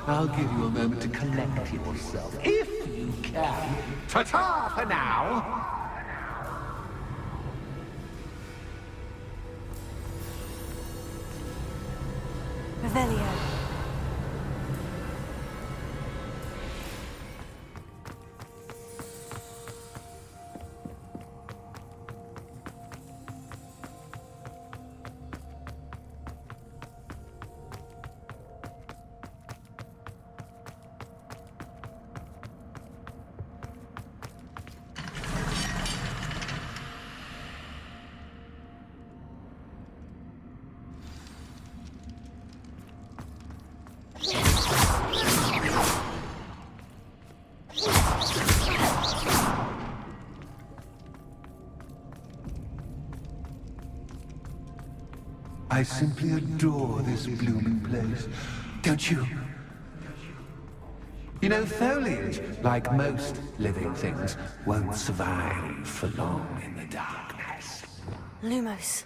I'll give you a moment to collect yourself, if you can. Ta-ta for now. Revelio. I simply adore this blooming place. Don't you? You know, foliage, like most living things, won't survive for long in the darkness. Lumos.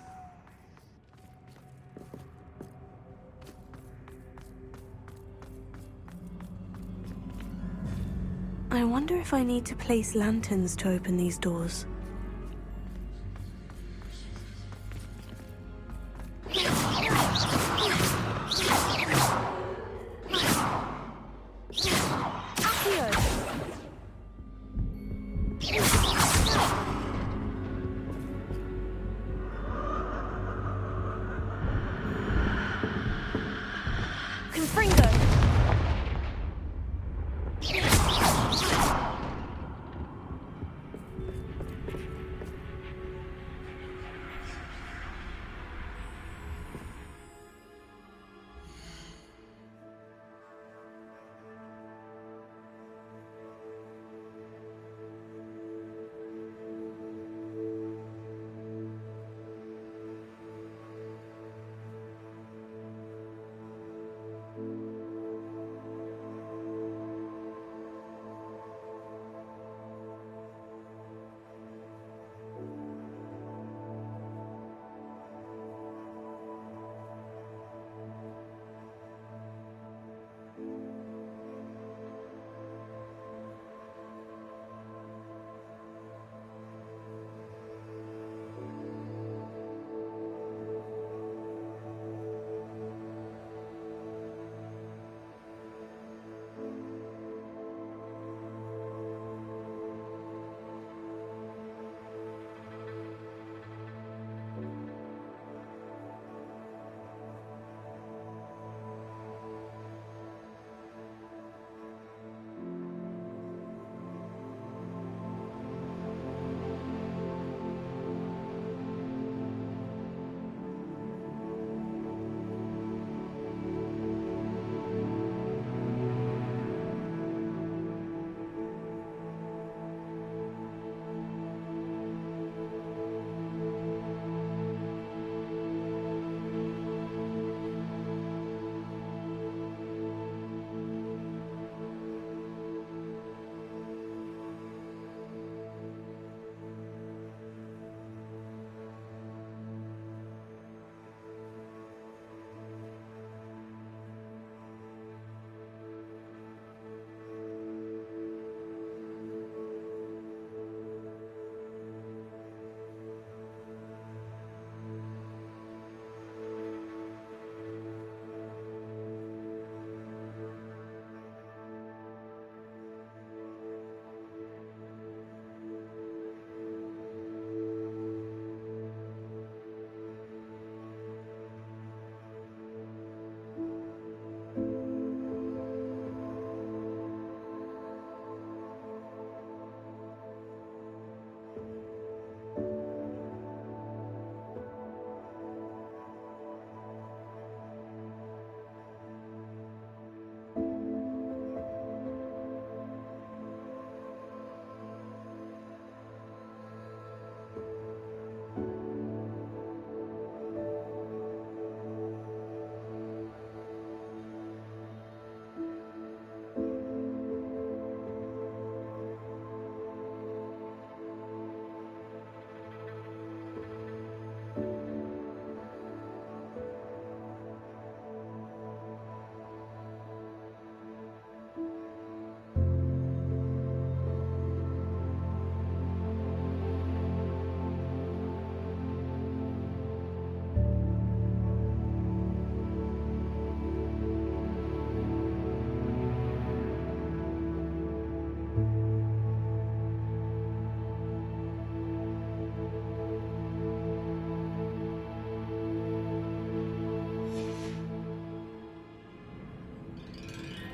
I wonder if I need to place lanterns to open these doors.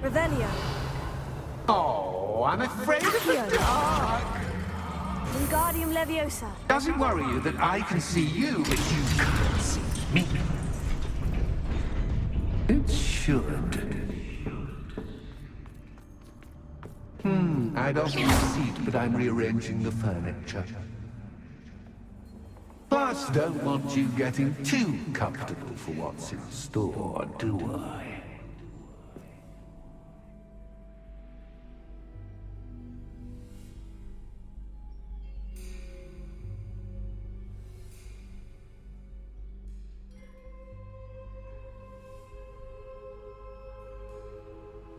Revelio. Oh, I'm afraid of the dark. Wingardium Leviosa. Does it worry you that I can see you, but you can't see me? It should. I'd offer you a seat, but I'm rearranging the furniture. Plus, don't want you getting too comfortable for what's in store, do I?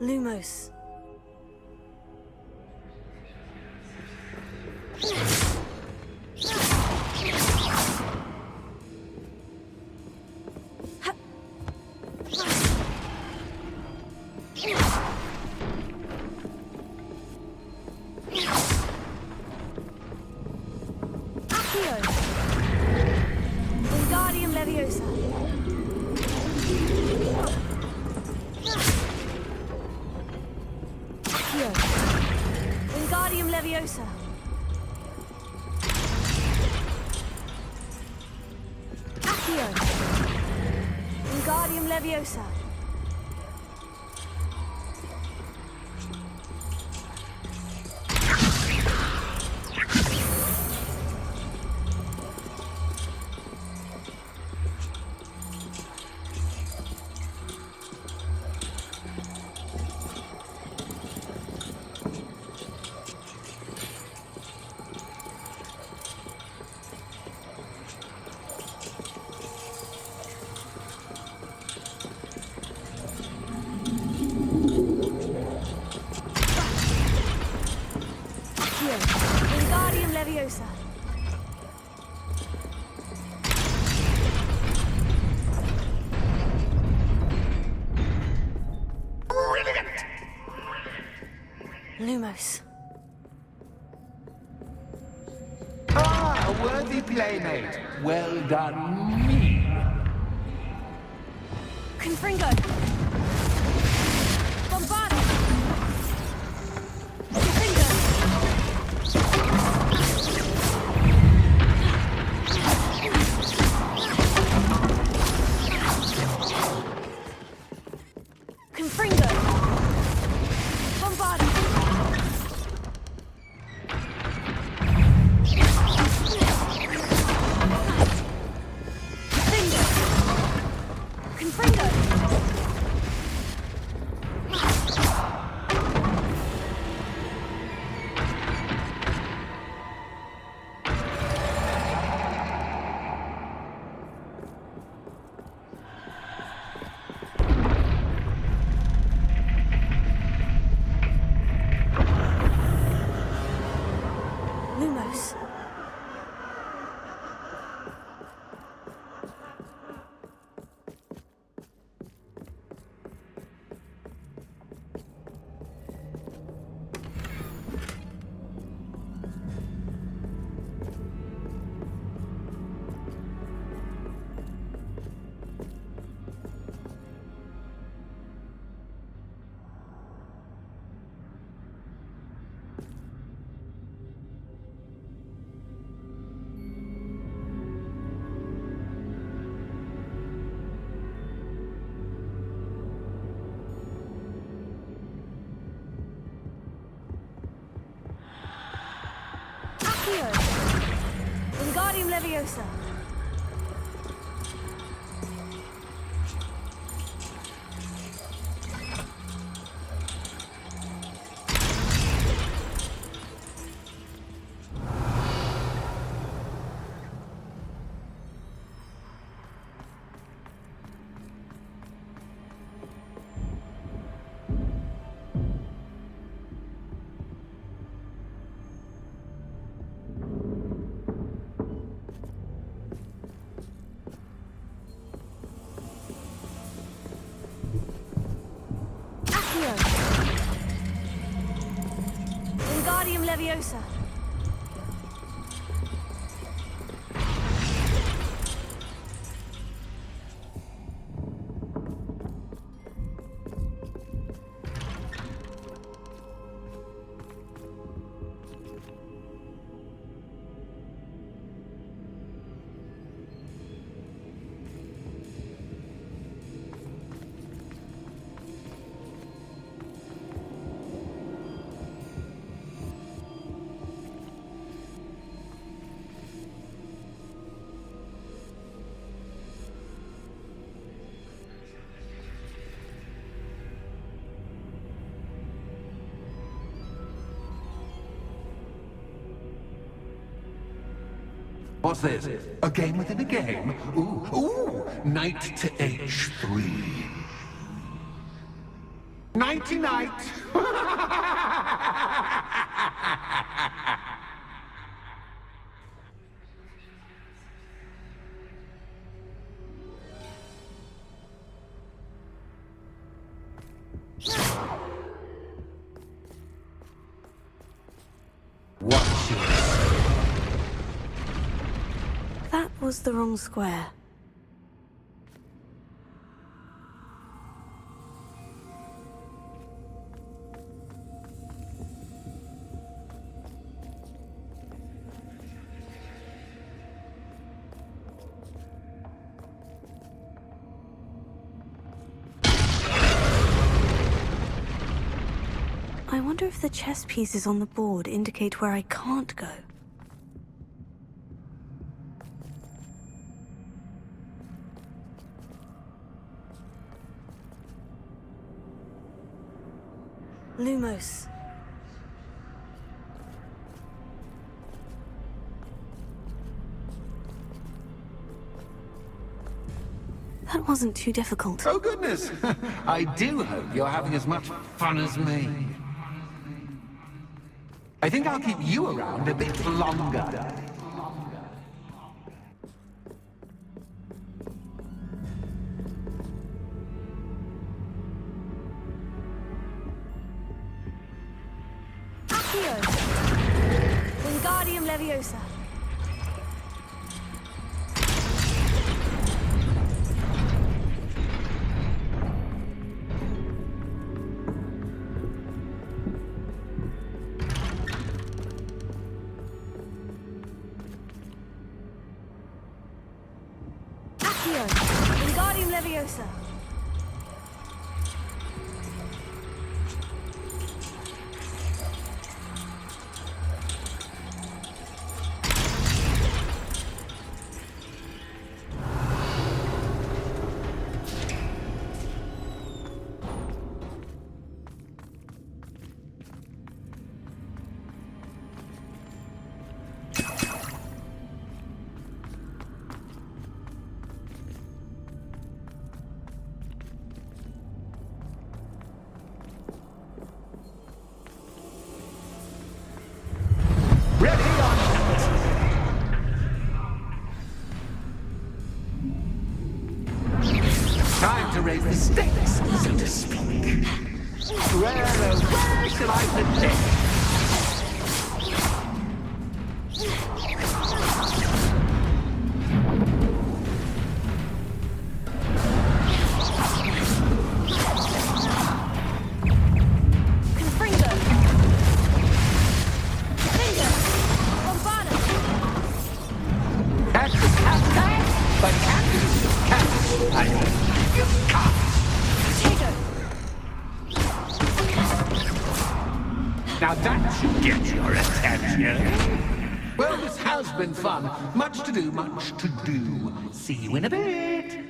Lumos. Accio. Wingardium Leviosa. Accio. Wingardium Leviosa. Accio. Wingardium Leviosa. Wingardium Leviosa. Brilliant! Lumos. Ah, a worthy playmate. Well done, me. Confringo. Bombarda. Confringo. Confringo. Bombarda. Confringo. Confringo. Lumos. Accio. Wingardium Leviosa. Accio. Wingardium Leviosa. What's this? A game within a game? Ooh, knight to h3. Nighty-night! Watch it. That was the wrong square. I wonder if the chess pieces on the board indicate where I can't go. Lumos. That wasn't too difficult. Oh, goodness! I do hope you're having as much fun as me. I think I'll keep you around a bit longer. Accio! Wingardium Leviosa. Accio! Wingardium Leviosa. Ready or not? Time to raise the stakes, so to speak. Where, oh, where shall I put this? Now that should get your attention. Well, this has been fun. Much to do, much to do. See you in a bit.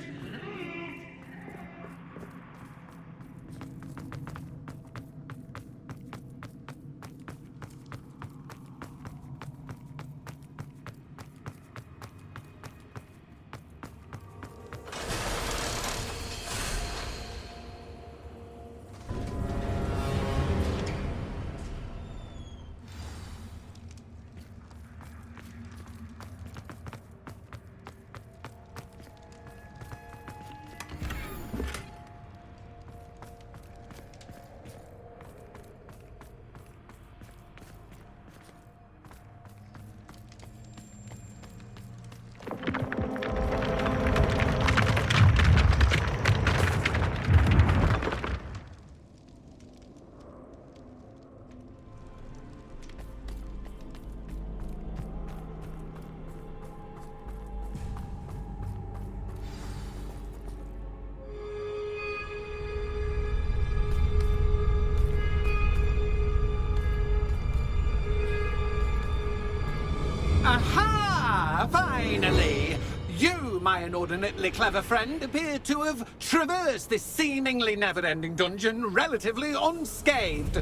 Aha! Finally! You, my inordinately clever friend, appear to have traversed this seemingly never-ending dungeon relatively unscathed.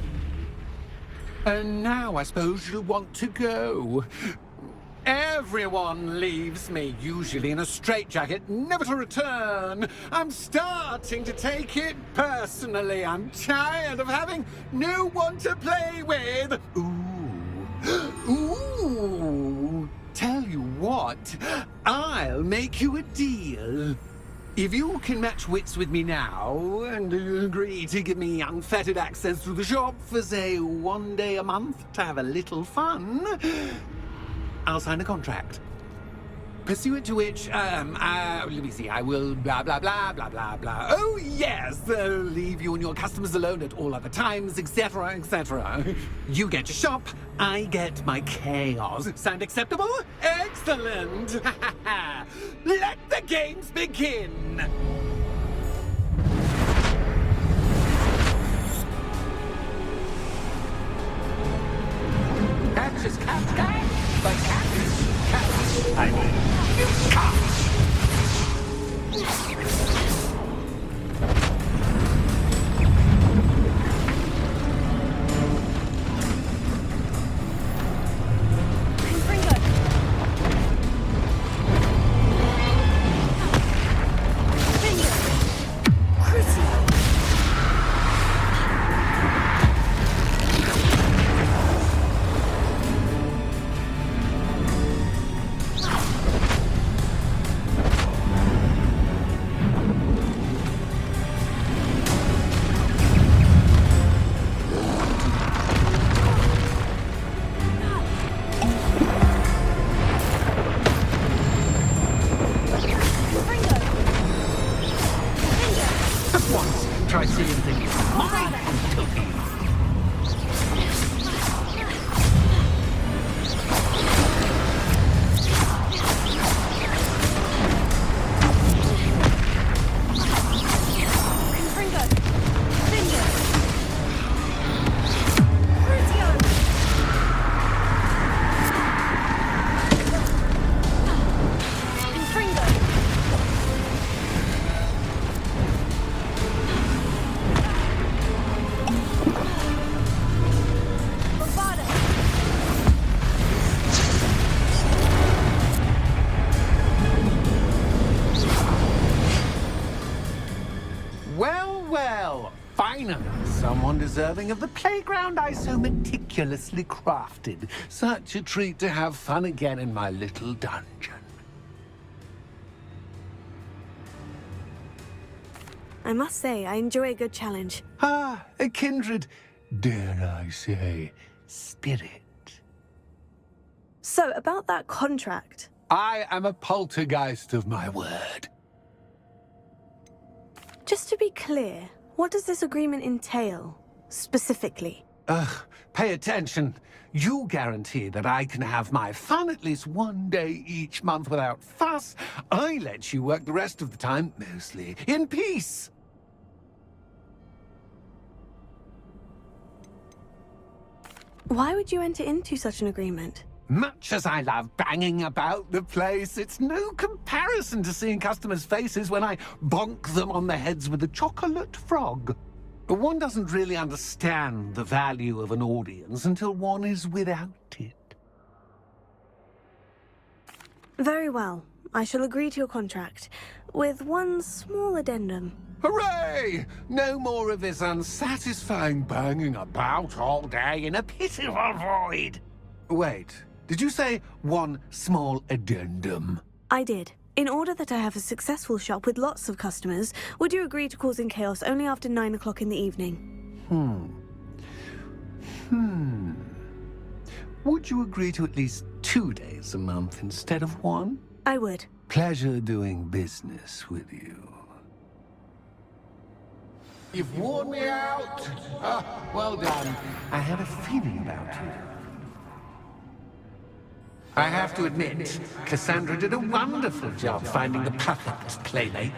And now I suppose you'll want to go. Everyone leaves me, usually in a straitjacket, never to return. I'm starting to take it personally. I'm tired of having no one to play with. Ooh. Tell you what, I'll make you a deal. If you can match wits with me now and agree to give me unfettered access to the shop for, say, 1 day a month to have a little fun, I'll sign a contract. Pursuant to which, let me see, I will blah, blah, blah, blah, blah, blah. Oh, yes, leave you and your customers alone at all other times, etc., etc. You get your shop, I get my chaos. Sound acceptable? Excellent! Let the games begin! Catch is catch, but catch is catch. I mean, you can't. Try seeing things my cooking. Finally, someone deserving of the playground I so meticulously crafted. Such a treat to have fun again in my little dungeon. I must say, I enjoy a good challenge. Ah, a kindred, dare I say, spirit. So, about that contract. I am a poltergeist of my word. Just to be clear, what does this agreement entail, specifically? Pay attention. You guarantee that I can have my fun at least 1 day each month without fuss. I let you work the rest of the time, mostly in peace. Why would you enter into such an agreement? Much as I love banging about the place, it's no comparison to seeing customers' faces when I bonk them on the heads with a chocolate frog. One doesn't really understand the value of an audience until one is without it. Very well. I shall agree to your contract, with one small addendum. Hooray! No more of this unsatisfying banging about all day in a pitiful void. Wait. Did you say one small addendum? I did. In order that I have a successful shop with lots of customers, would you agree to causing chaos only after 9 o'clock in the evening? Would you agree to at least 2 days a month instead of 1? I would. Pleasure doing business with you. You've worn me out. Well done. I had a feeling about you. I have to admit, Cassandra did a wonderful job finding the perfect playmate.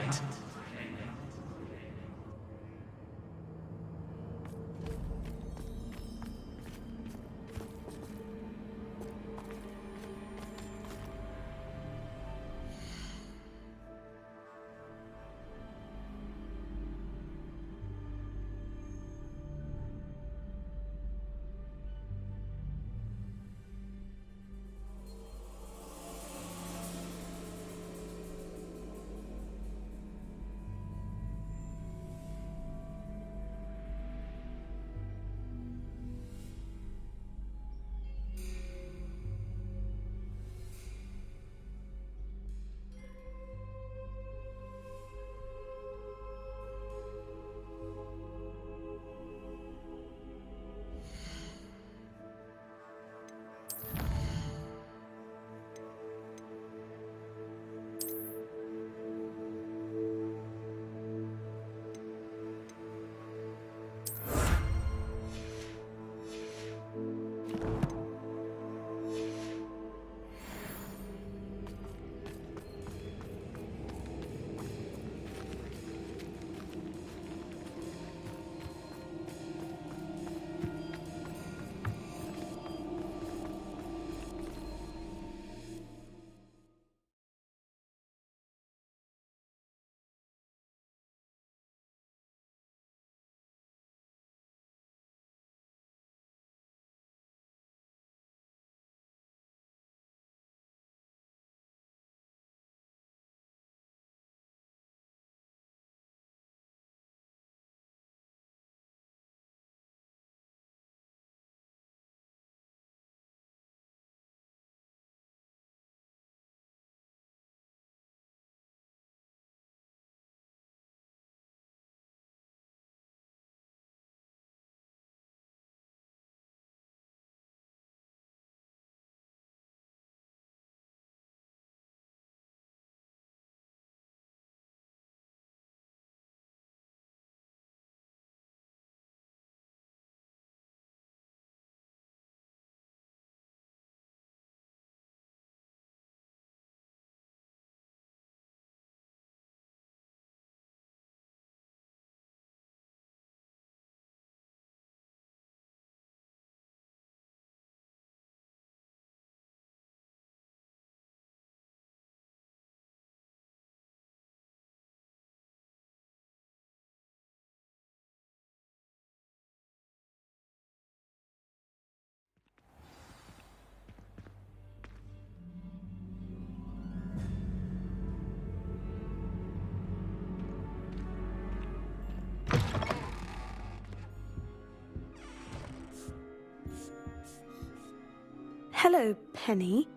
Hello, Penny.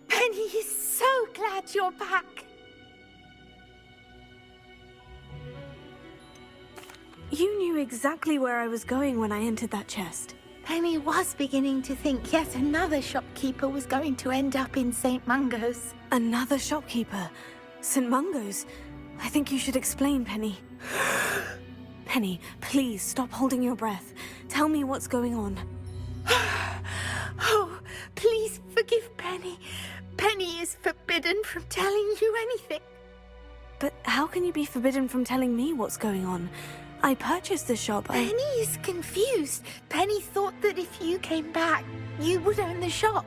Penny is so glad you're back. You knew exactly where I was going when I entered that chest. Penny was beginning to think yet another shopkeeper was going to end up in St. Mungo's. Another shopkeeper? St. Mungo's? I think you should explain, Penny. Penny, please stop holding your breath. Tell me what's going on. Oh, please forgive Penny. Penny is forbidden from telling you anything. But how can you be forbidden from telling me what's going on? I purchased the shop. Penny is confused. Penny thought that if you came back, you would own the shop.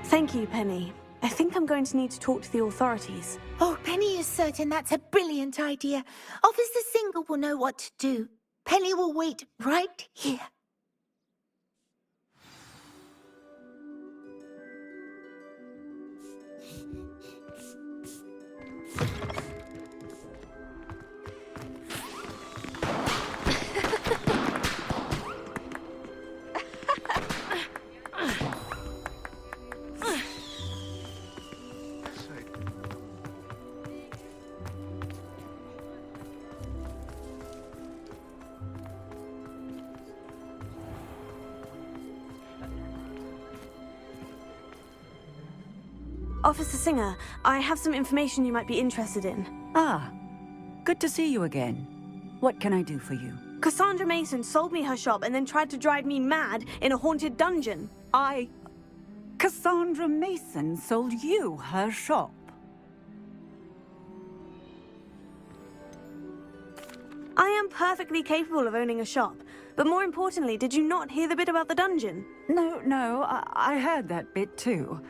Thank you, Penny. I think I'm going to need to talk to the authorities. Oh, Penny is certain that's a brilliant idea. Officer Singer will know what to do. Penny will wait right here. Officer Singer, I have some information you might be interested in. Ah, good to see you again. What can I do for you? Cassandra Mason sold me her shop and then tried to drive me mad in a haunted dungeon. Cassandra Mason sold you her shop? I am perfectly capable of owning a shop. But more importantly, did you not hear the bit about the dungeon? No, I heard that bit too.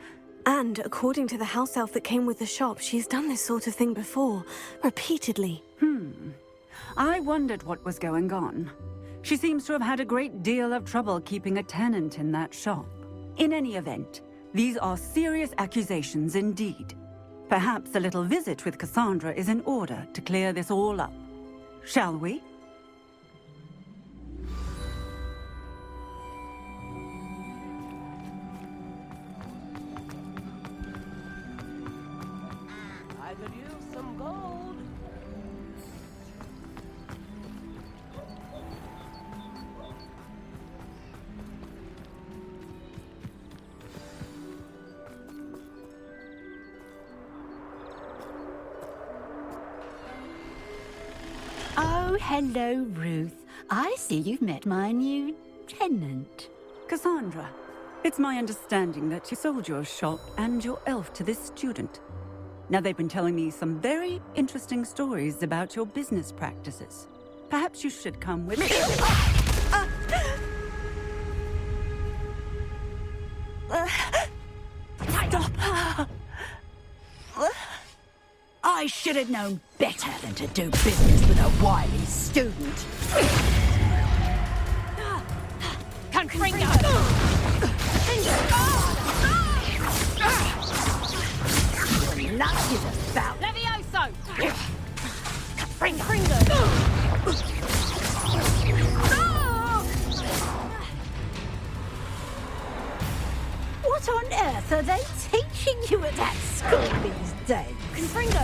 And according to the house elf that came with the shop, she's done this sort of thing before, repeatedly. I wondered what was going on. She seems to have had a great deal of trouble keeping a tenant in that shop. In any event, these are serious accusations indeed. Perhaps a little visit with Cassandra is in order to clear this all up. Shall we? I could use some gold. Oh, hello, Ruth. I see you've met my new tenant. Cassandra, it's my understanding that you sold your shop and your elf to this student. Now, they've been telling me some very interesting stories about your business practices. Perhaps you should come with me. Stop her! I should have known better than to do business with a wily student. Confringo! Nuts is about. Levioso! Confringo! What on earth are they teaching you at that school these days? Confringo!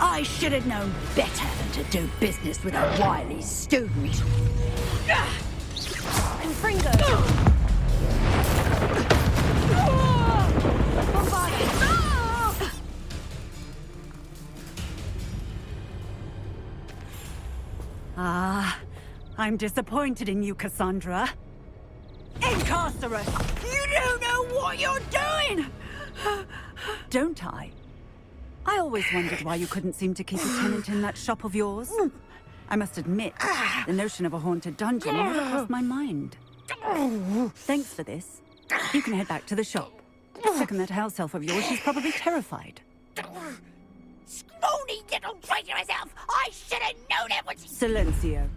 I should have known better than to do business with a wily student. Confringo! I'm disappointed in you, Cassandra. Incarcerate! You don't know what you're doing! Don't I? I always wondered why you couldn't seem to keep a tenant in that shop of yours. I must admit, the notion of a haunted dungeon never crossed my mind. Thanks for this. You can head back to the shop. Second that house elf of yours, she's probably terrified. Scrawny little traitorous elf! I should have known it was... Silencio.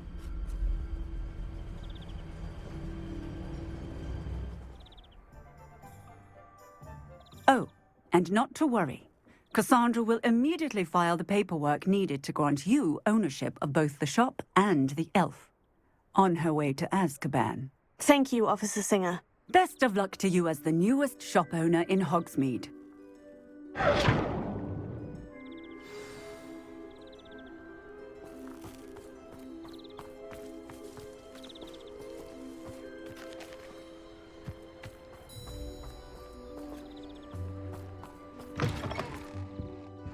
Oh, and not to worry. Cassandra will immediately file the paperwork needed to grant you ownership of both the shop and the elf. On her way to Azkaban. Thank you, Officer Singer. Best of luck to you as the newest shop owner in Hogsmeade.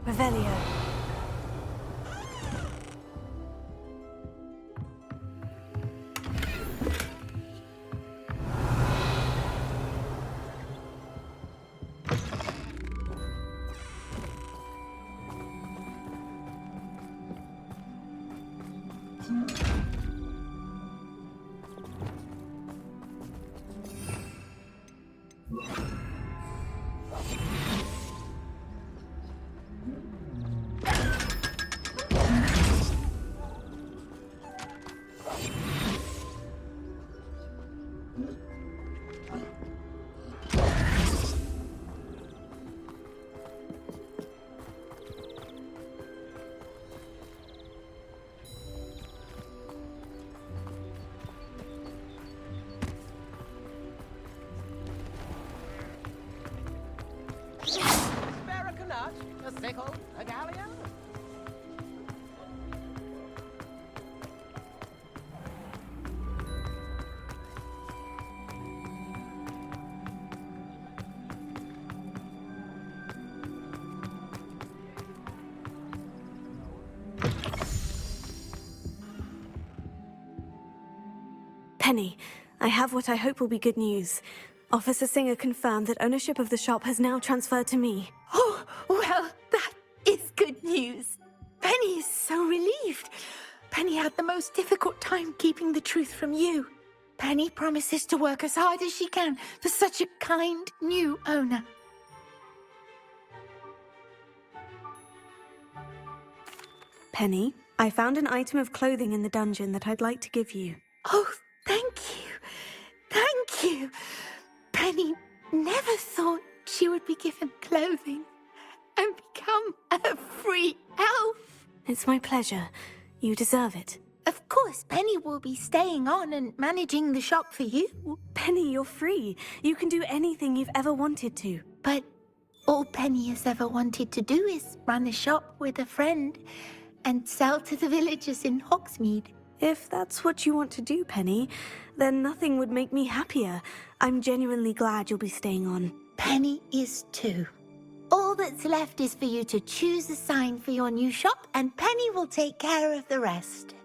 Revelio. A sickle, a galleon? Penny, I have what I hope will be good news. Officer Singer confirmed that ownership of the shop has now transferred to me. Oh, well, that is good news. Penny is so relieved. Penny had the most difficult time keeping the truth from you. Penny promises to work as hard as she can for such a kind new owner. Penny, I found an item of clothing in the dungeon that I'd like to give you. Oh, thank you. Thank you. Penny never thought she would be given clothing and become a free elf. It's my pleasure. You deserve it. Of course, Penny will be staying on and managing the shop for you. Penny, you're free. You can do anything you've ever wanted to. But all Penny has ever wanted to do is run a shop with a friend and sell to the villagers in Hogsmeade. If that's what you want to do, Penny, then nothing would make me happier. I'm genuinely glad you'll be staying on. Penny is too. All that's left is for you to choose a sign for your new shop, and Penny will take care of the rest.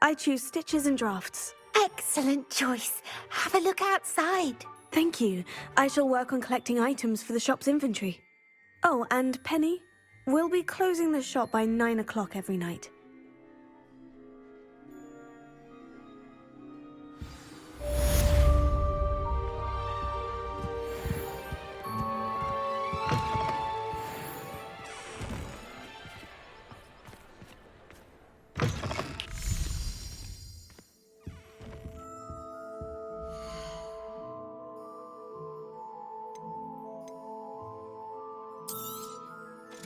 I choose stitches and drafts. Excellent choice. Have a look outside. Thank you. I shall work on collecting items for the shop's inventory. Oh, and Penny, we'll be closing the shop by 9 o'clock every night.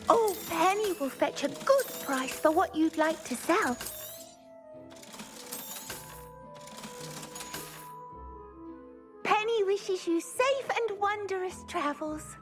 Oh, Penny will fetch a good price for what you'd like to sell. Penny wishes you safe and wondrous travels.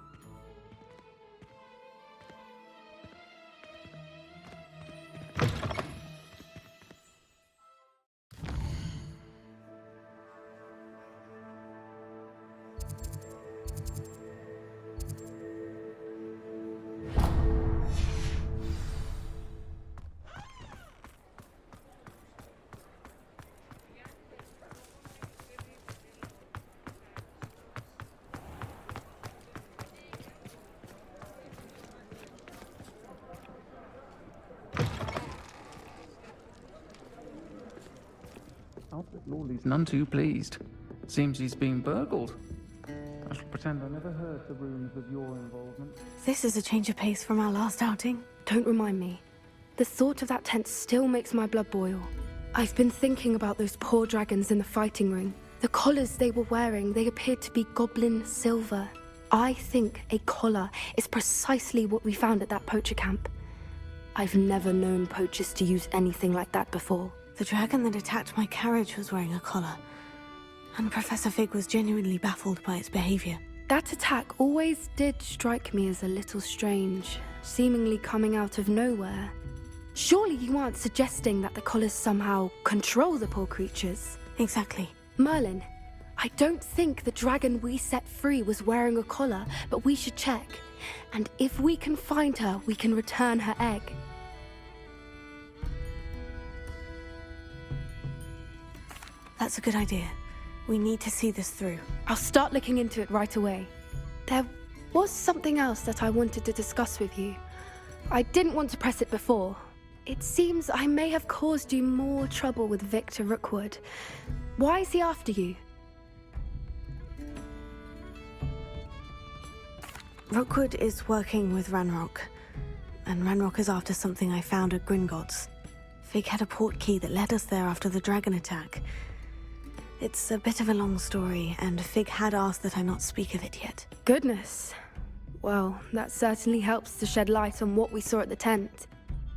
Not that Lawley's none too pleased. Seems he's been burgled. I shall pretend I never heard the rumours of your involvement. This is a change of pace from our last outing. Don't remind me. The thought of that tent still makes my blood boil. I've been thinking about those poor dragons in the fighting ring. The collars they were wearing, they appeared to be goblin silver. I think a collar is precisely what we found at that poacher camp. I've never known poachers to use anything like that before. The dragon that attacked my carriage was wearing a collar, and Professor Fig was genuinely baffled by its behavior. That attack always did strike me as a little strange, seemingly coming out of nowhere. Surely you aren't suggesting that the collars somehow control the poor creatures? Exactly. Merlin, I don't think the dragon we set free was wearing a collar, but we should check. And if we can find her, we can return her egg. That's a good idea. We need to see this through. I'll start looking into it right away. There was something else that I wanted to discuss with you. I didn't want to press it before. It seems I may have caused you more trouble with Victor Rookwood. Why is he after you? Rookwood is working with Ranrock, and Ranrock is after something I found at Gringotts. Fig had a port key that led us there after the dragon attack. It's a bit of a long story, and Fig had asked that I not speak of it yet. Goodness. Well, that certainly helps to shed light on what we saw at the tent.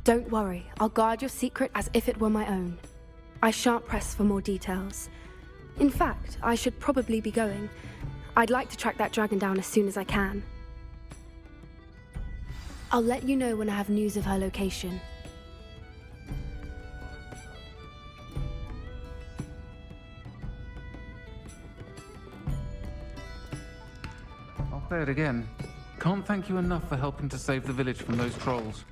Don't worry, I'll guard your secret as if it were my own. I shan't press for more details. In fact, I should probably be going. I'd like to track that dragon down as soon as I can. I'll let you know when I have news of her location. I'll say it again. Can't thank you enough for helping to save the village from those trolls.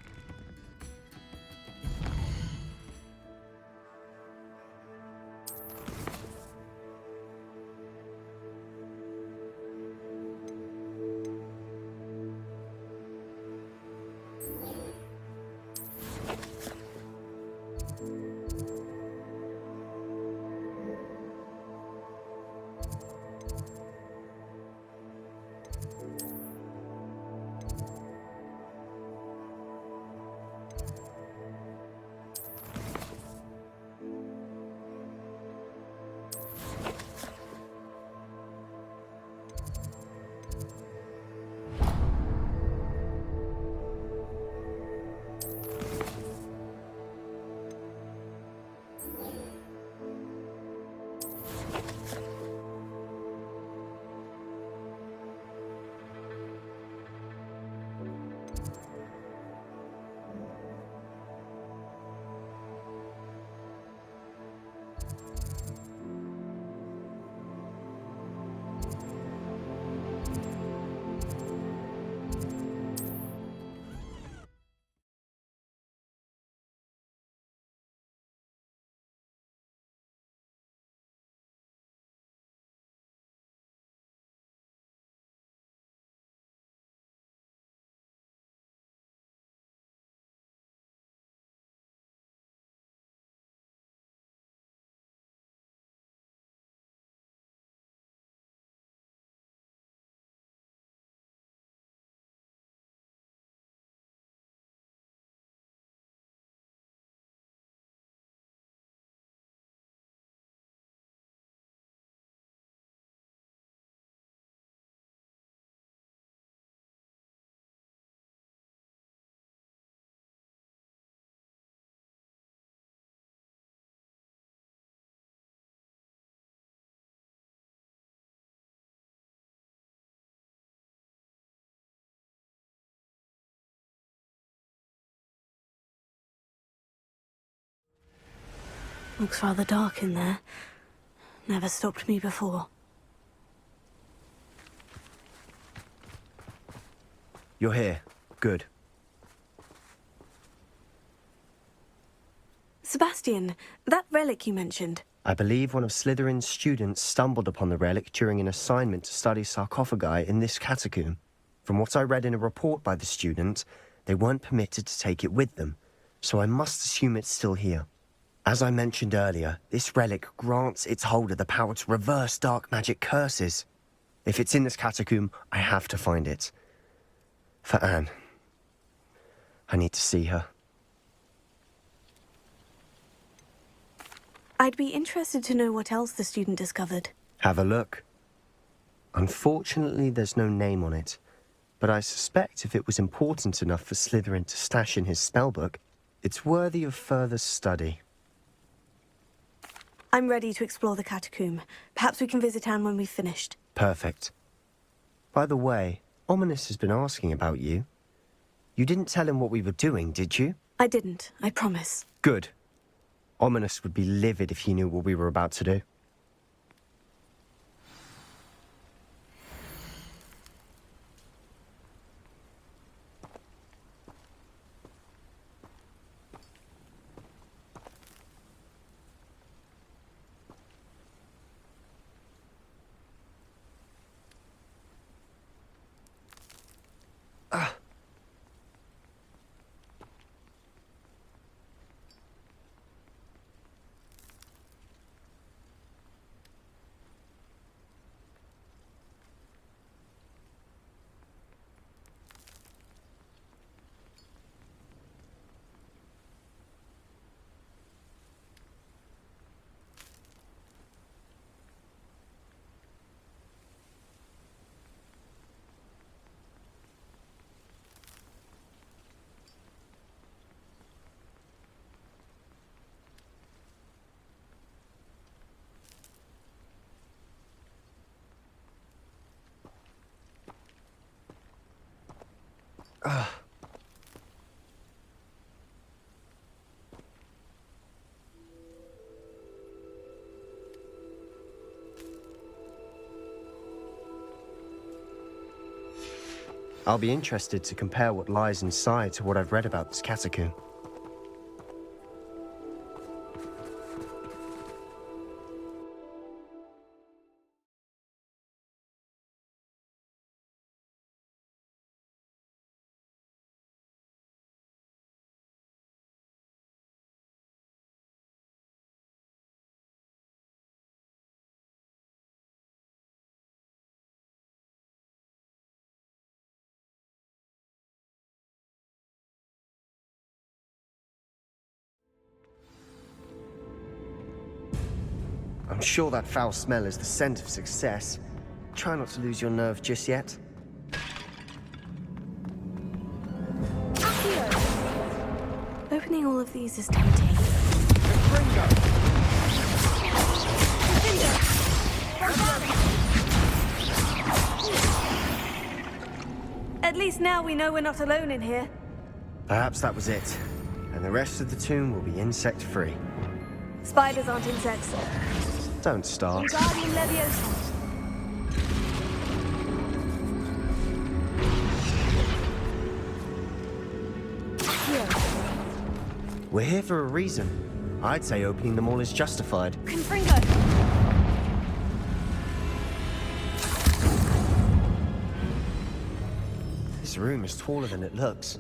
Looks rather dark in there. Never stopped me before. You're here. Good. Sebastian, that relic you mentioned. I believe one of Slytherin's students stumbled upon the relic during an assignment to study sarcophagi in this catacomb. From what I read in a report by the student, they weren't permitted to take it with them, so I must assume it's still here. As I mentioned earlier, this relic grants its holder the power to reverse dark magic curses. If it's in this catacomb, I have to find it. For Anne. I need to see her. I'd be interested to know what else the student discovered. Have a look. Unfortunately, there's no name on it, but I suspect if it was important enough for Slytherin to stash in his spellbook, it's worthy of further study. I'm ready to explore the catacomb. Perhaps we can visit Anne when we've finished. Perfect. By the way, Ominous has been asking about you. You didn't tell him what we were doing, did you? I didn't, I promise. Good. Ominous would be livid if he knew what we were about to do. I'll be interested to compare what lies inside to what I've read about this catacomb. I'm sure that foul smell is the scent of success. Try not to lose your nerve just yet. Opening all of these is tempting. At least now we know we're not alone in here. Perhaps that was it. And the rest of the tomb will be insect-free. Spiders aren't insects. Don't start. Wingardium Leviosa. We're here for a reason. I'd say opening them all is justified. Confringo. This room is taller than it looks.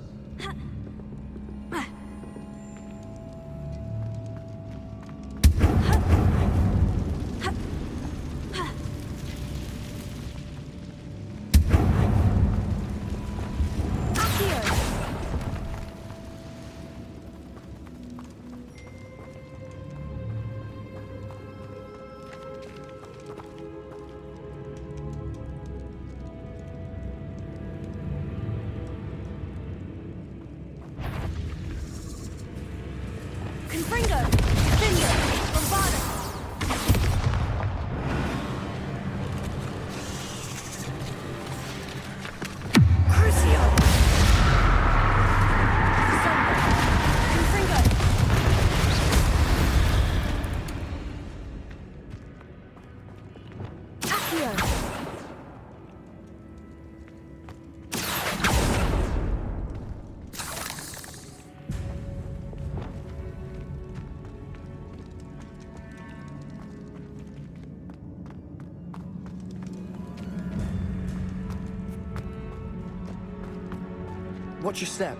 Watch your step.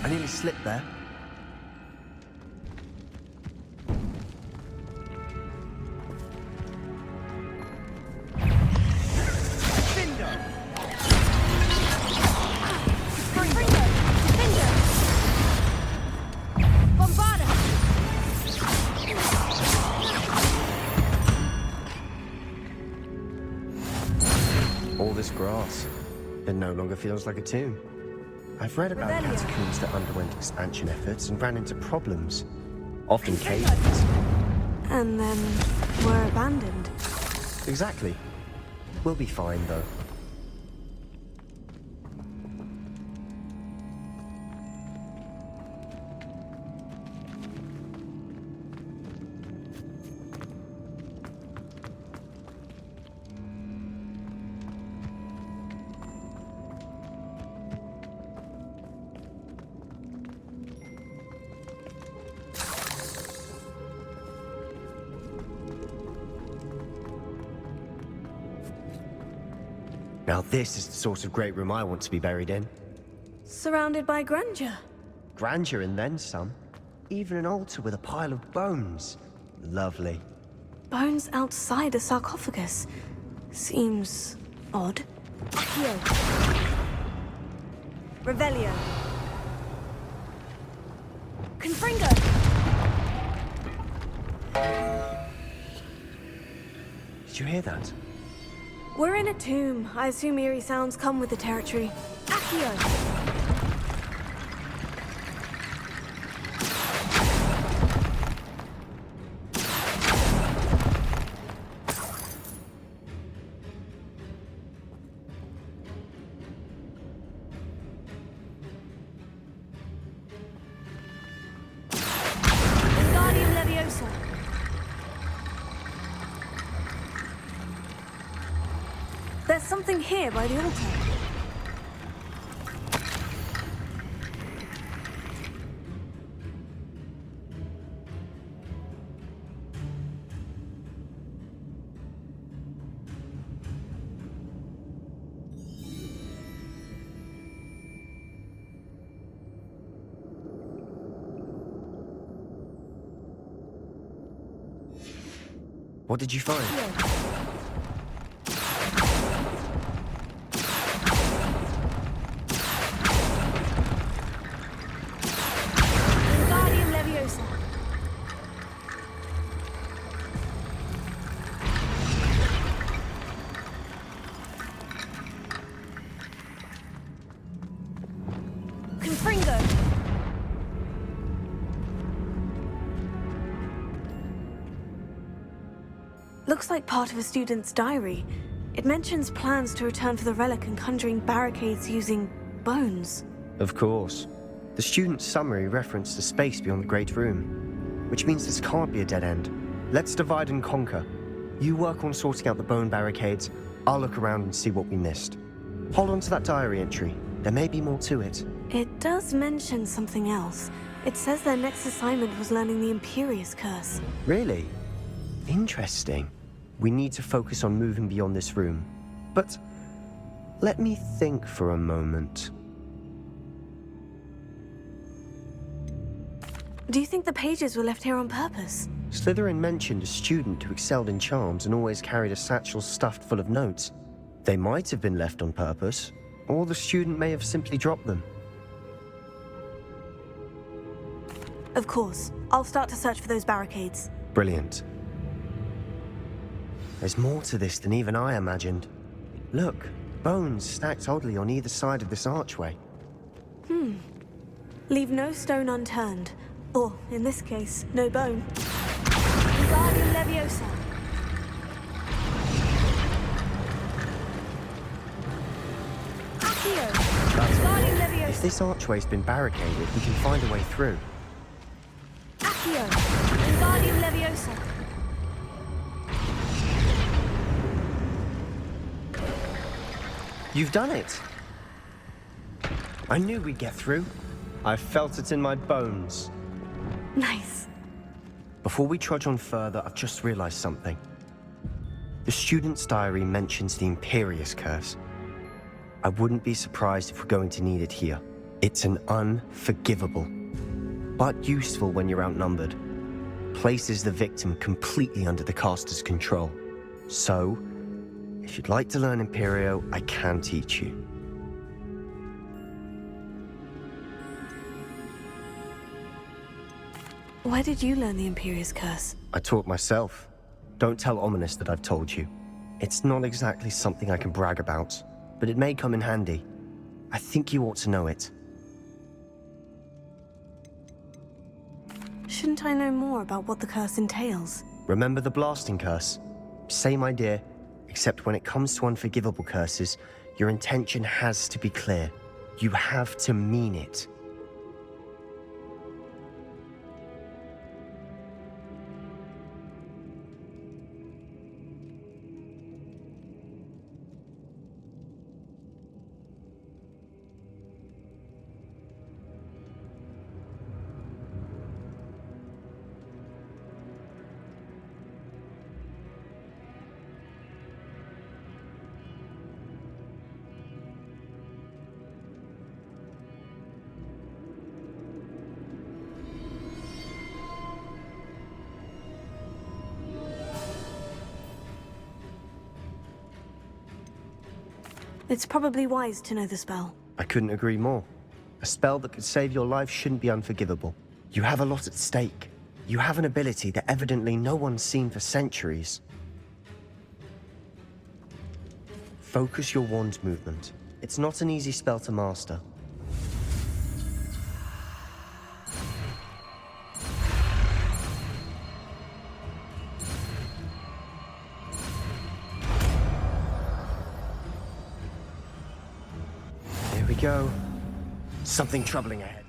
I nearly slipped there. as grass. It no longer feels like a tomb. I've read about catacombs that underwent expansion efforts and ran into problems. Often caves. And then were abandoned. Exactly. We'll be fine, though. Now this is the sort of great room I want to be buried in. Surrounded by grandeur. Grandeur and then some. Even an altar with a pile of bones. Lovely. Bones outside a sarcophagus. Seems odd. Accio. Revelio. Confringo. Did you hear that? We're in a tomb. I assume eerie sounds come with the territory. Accio. Wingardium Leviosa. There's something here by the altar. What did you find? Wingardium Leviosa. Confringo. Looks like part of a student's diary. It mentions plans to return for the relic and conjuring barricades using bones. Of course. The student's summary referenced a space beyond the Great Room, which means this can't be a dead end. Let's divide and conquer. You work on sorting out the bone barricades, I'll look around and see what we missed. Hold on to that diary entry. There may be more to it. It does mention something else. It says their next assignment was learning the Imperious Curse. Really? Interesting. We need to focus on moving beyond this room. But let me think for a moment. Do you think the pages were left here on purpose? Slytherin mentioned a student who excelled in charms and always carried a satchel stuffed full of notes. They might have been left on purpose, or the student may have simply dropped them. Of course. I'll start to search for those barricades. Brilliant. There's more to this than even I imagined. Look, bones stacked oddly on either side of this archway. Leave no stone unturned. Or, in this case, no bone. Wingardium Leviosa. Accio. That's Wingardium Leviosa. If this archway's been barricaded, we can find a way through. Accio. Wingardium Leviosa. You've done it! I knew we'd get through. I felt it in my bones. Nice. Before we trudge on further, I've just realized something. The student's diary mentions the Imperious Curse. I wouldn't be surprised if we're going to need it here. It's an unforgivable, but useful when you're outnumbered. Places the victim completely under the caster's control. So, if you'd like to learn Imperio, I can teach you. Where did you learn the Imperious Curse? I taught myself. Don't tell Ominous that I've told you. It's not exactly something I can brag about. but it may come in handy. I think you ought to know it. Shouldn't I know more about what the curse entails? Remember the blasting curse? Same idea, except when it comes to unforgivable curses, your intention has to be clear. You have to mean it. It's probably wise to know the spell. I couldn't agree more. A spell that could save your life shouldn't be unforgivable. You have a lot at stake. You have an ability that evidently no one's seen for centuries. Focus your wand movement. It's not an easy spell to master. Here we go. Something troubling ahead.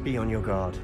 Be on your guard.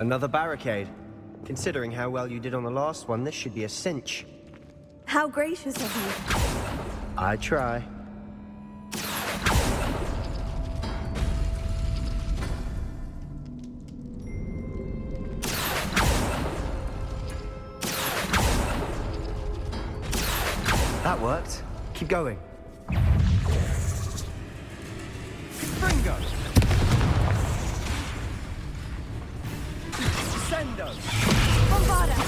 Another barricade. Considering how well you did on the last one, this should be a cinch. How gracious of you. I try. That worked. Keep going. Fringo! Sendo! Bombarda!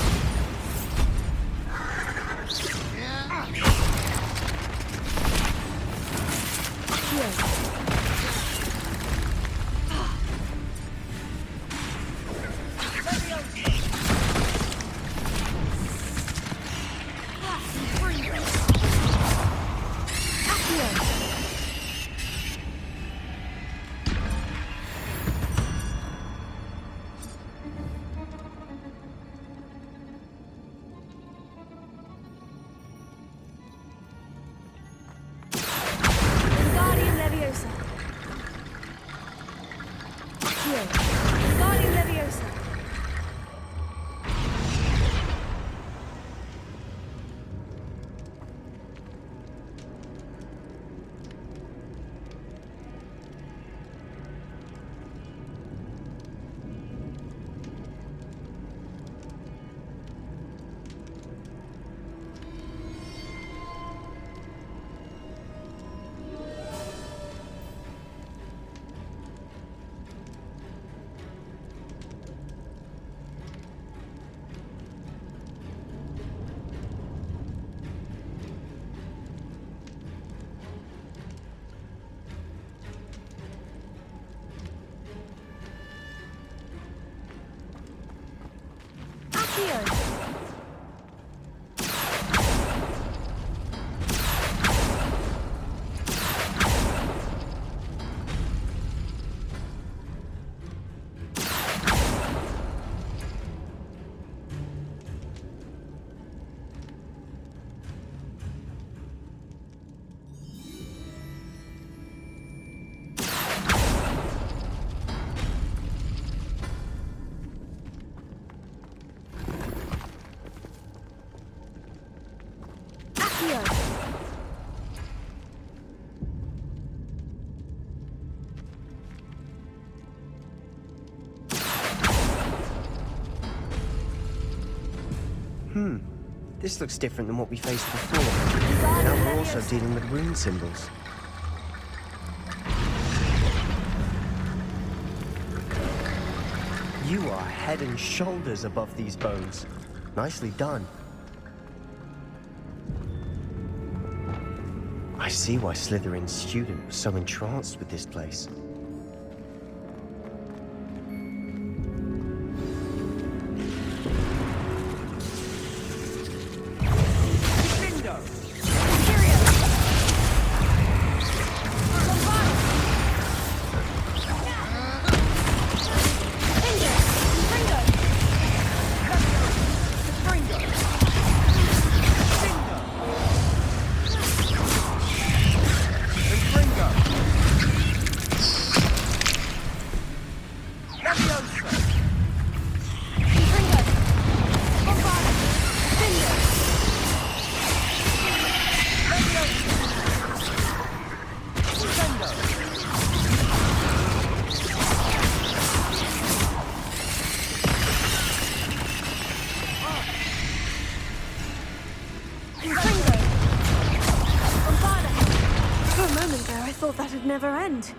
Wingardium Leviosa. Accio. Wingardium Leviosa. This looks different than what we faced before. Now we're also dealing with rune symbols. You are head and shoulders above these bones. Nicely done. I see why Slytherin's student was so entranced with this place. Never end.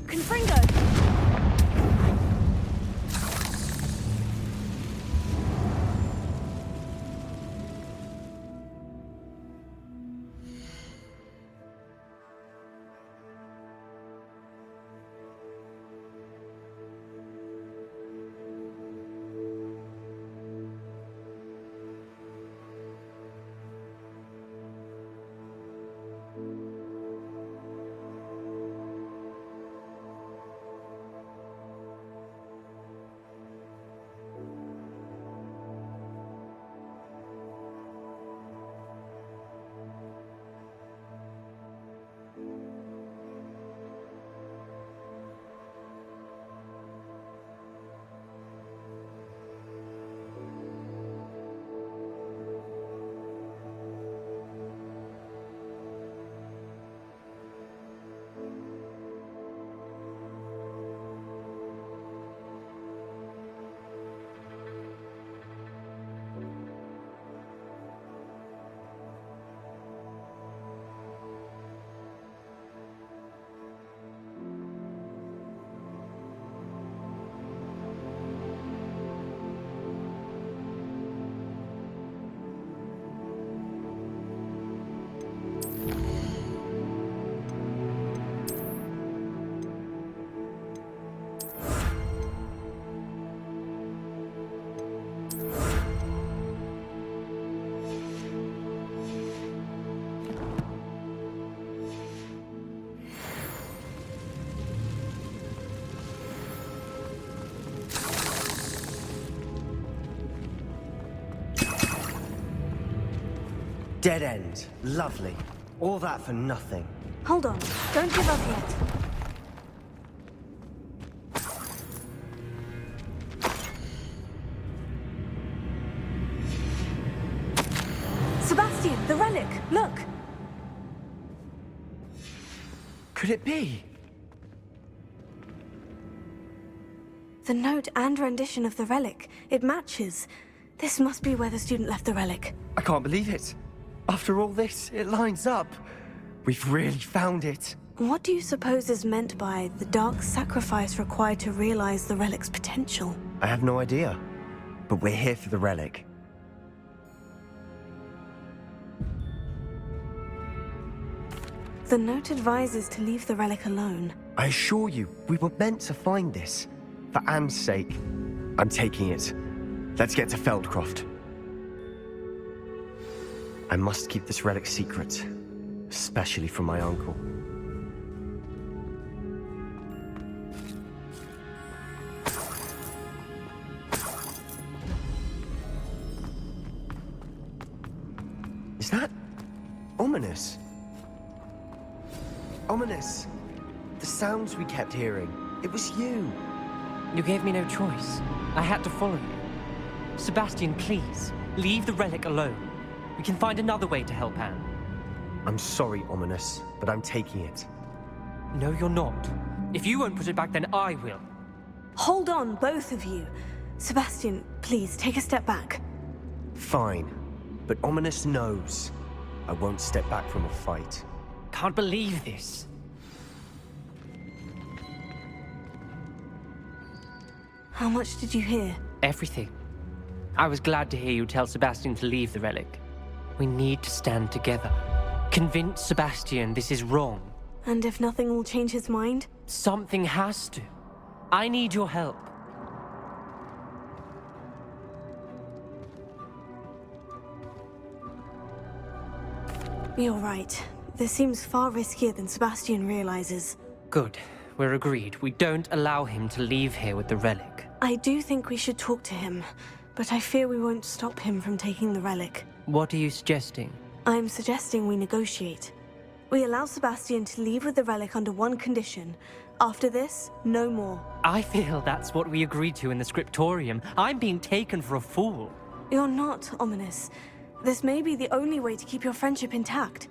Confringo! Dead end. Lovely. All that for nothing. Hold on. Don't give up yet. Sebastian, the relic! Look! Could it be? The note and rendition of the relic. It matches. This must be where the student left the relic. I can't believe it. After all this, it lines up. We've really found it. What do you suppose is meant by the dark sacrifice required to realize the relic's potential? I have no idea. But we're here for the relic. The note advises to leave the relic alone. I assure you, we were meant to find this. For Anne's sake. I'm taking it. Let's get to Feldcroft. I must keep this relic secret. Especially from my uncle. Is that ominous? Ominous. The sounds we kept hearing. It was you. You gave me no choice. I had to follow you. Sebastian, please, leave the relic alone. We can find another way to help Anne. I'm sorry, Ominous, but I'm taking it. No, you're not. If you won't put it back, then I will. Hold on, both of you. Sebastian, please, take a step back. Fine. But Ominous knows. I won't step back from a fight. Can't believe this. How much did you hear? Everything. I was glad to hear you tell Sebastian to leave the relic. We need to stand together. Convince Sebastian this is wrong. And if nothing will change his mind? Something has to. I need your help. You're right. This seems far riskier than Sebastian realizes. Good. We're agreed. We don't allow him to leave here with the relic. I do think we should talk to him, but I fear we won't stop him from taking the relic. What are you suggesting? I'm suggesting we negotiate. We allow Sebastian to leave with the relic under one condition. After this, no more. I feel that's what we agreed to in the scriptorium. I'm being taken for a fool. You're not, Ominous. This may be the only way to keep your friendship intact.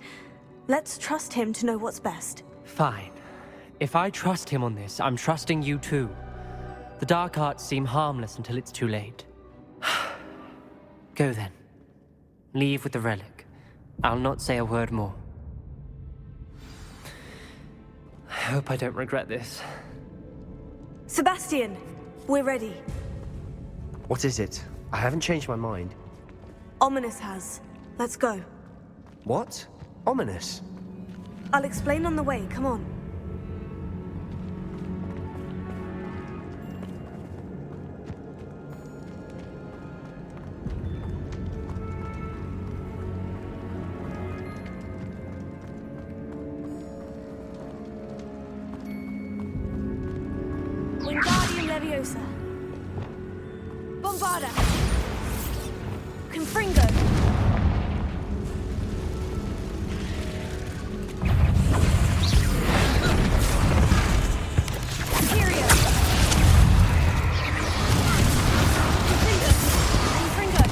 Let's trust him to know what's best. Fine. If I trust him on this, I'm trusting you too. The dark arts seem harmless until it's too late. Go then. Leave with the relic. I'll not say a word more. I hope I don't regret this. Sebastian, we're ready. What is it? I haven't changed my mind. Ominous has. Let's go. What? Ominous? I'll explain on the way, come on. Wingardium Leviosa. Bombarda. Confringo. Imperio. Confringo.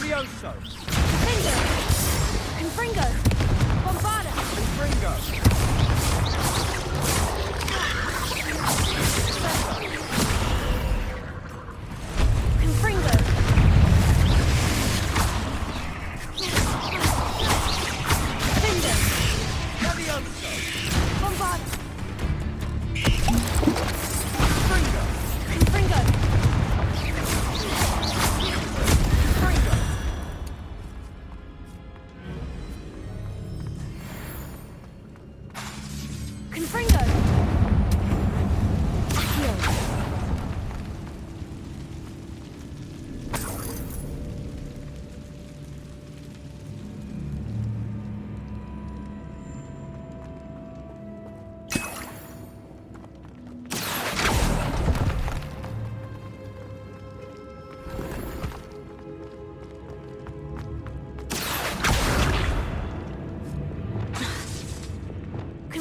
Levioso! Confringo. Bombarda. Confringo! Confringo. Finger. Levioso! Bombarda. Confringo! Confringo. Confringo.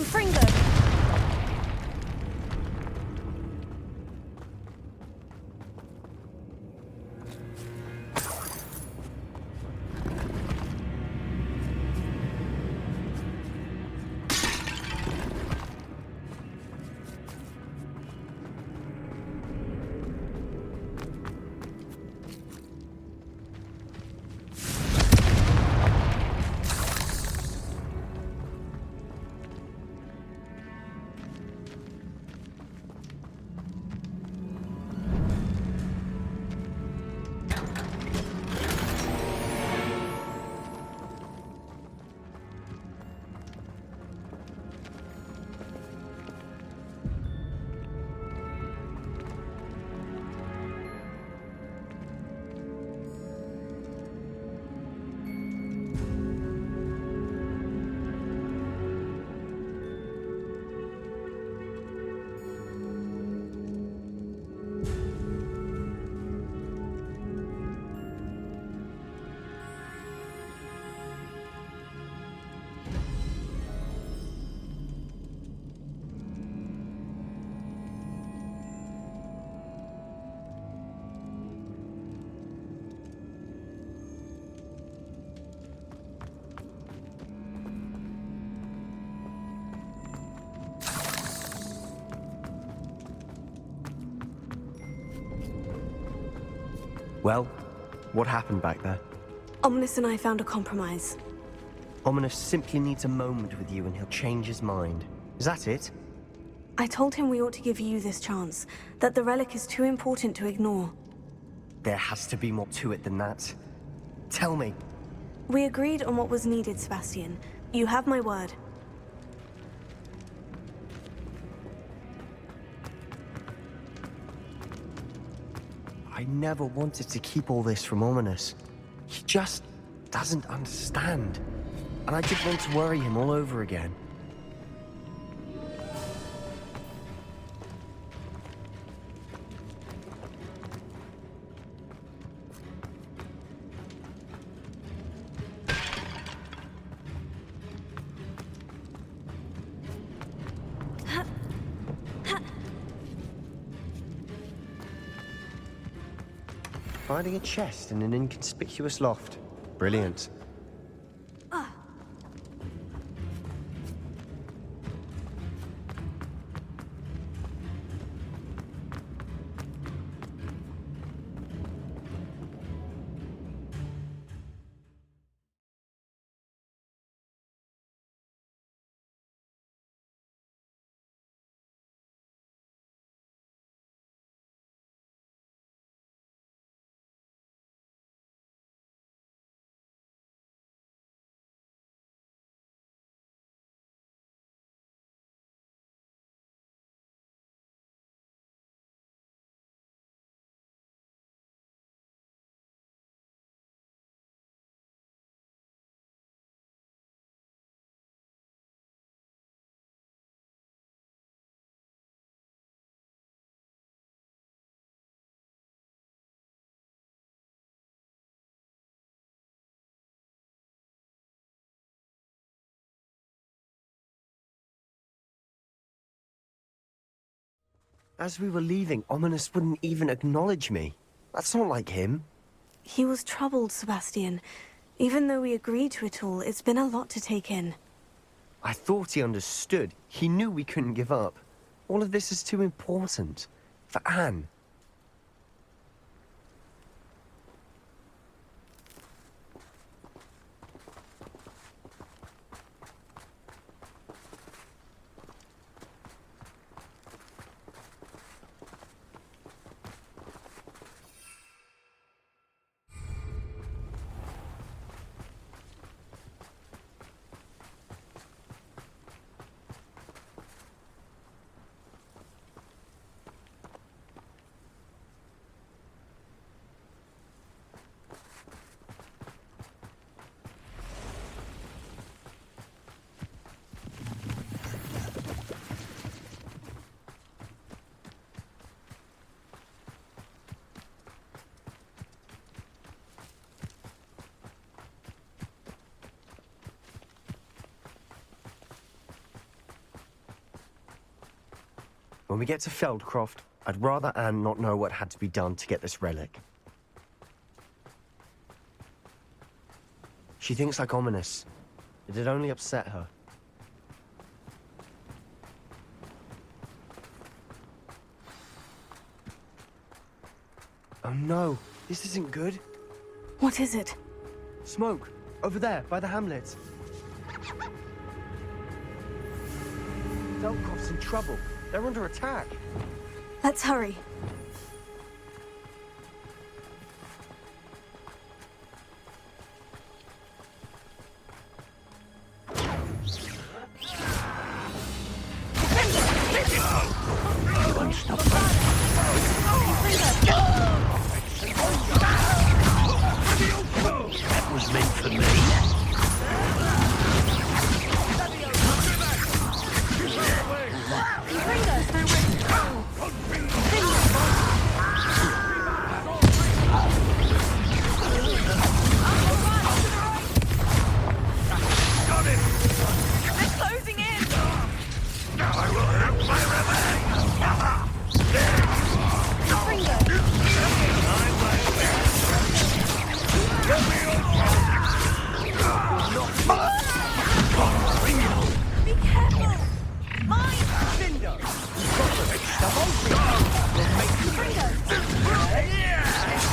Fringo! Well, what happened back there? Ominous and I found a compromise. Ominous simply needs a moment with you and he'll change his mind. Is that it? I told him we ought to give you this chance, that the relic is too important to ignore. There has to be more to it than that. Tell me. We agreed on what was needed, Sebastian. You have my word. I never wanted to keep all this from Ominous. He just doesn't understand. And I didn't want to worry him all over again. Finding a chest in an inconspicuous loft. Brilliant. As we were leaving, Ominous wouldn't even acknowledge me. That's not like him. He was troubled, Sebastian. Even though we agreed to it all, it's been a lot to take in. I thought he understood. He knew we couldn't give up. All of this is too important. For Anne. When we get to Feldcroft, I'd rather Anne not know what had to be done to get this relic. She thinks like ominous. It'd only upset her. Oh no, this isn't good. What is it? Smoke, over there, by the hamlet. Feldcroft's in trouble. They're under attack. Let's hurry. That was meant for me.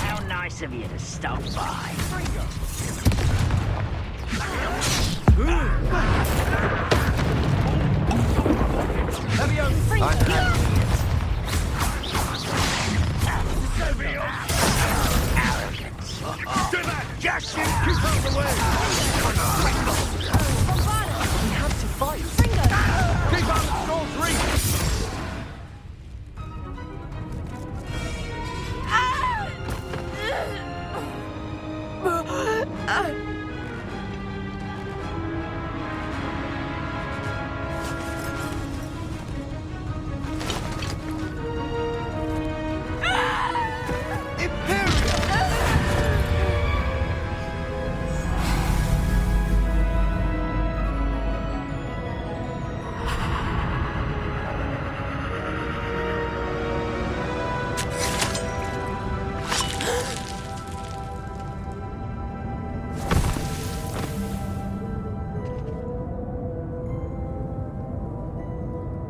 How nice of you to stop by. Just keep out the way! We have to fight! Keep on all three!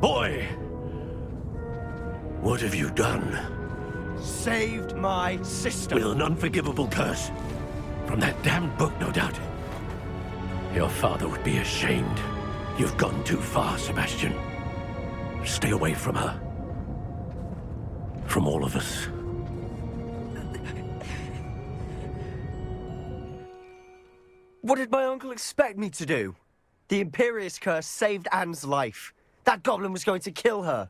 Boy! What have you done? Saved my sister. With an unforgivable curse. From that damned book, no doubt. Your father would be ashamed. You've gone too far, Sebastian. Stay away from her. From all of us. What did my uncle expect me to do? The Imperious curse saved Anne's life. That goblin was going to kill her.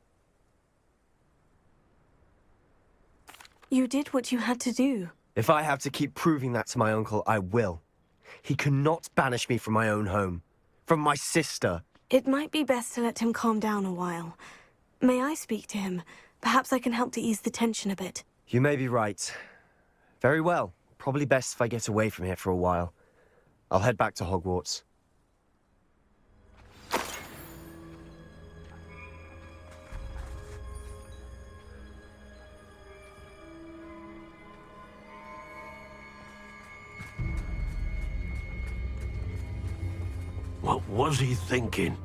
You did what you had to do. If I have to keep proving that to my uncle, I will. He cannot banish me from my own home. From my sister. It might be best to let him calm down a while. May I speak to him? Perhaps I can help to ease the tension a bit. You may be right. Very well. Probably best if I get away from here for a while. I'll head back to Hogwarts. What was he thinking?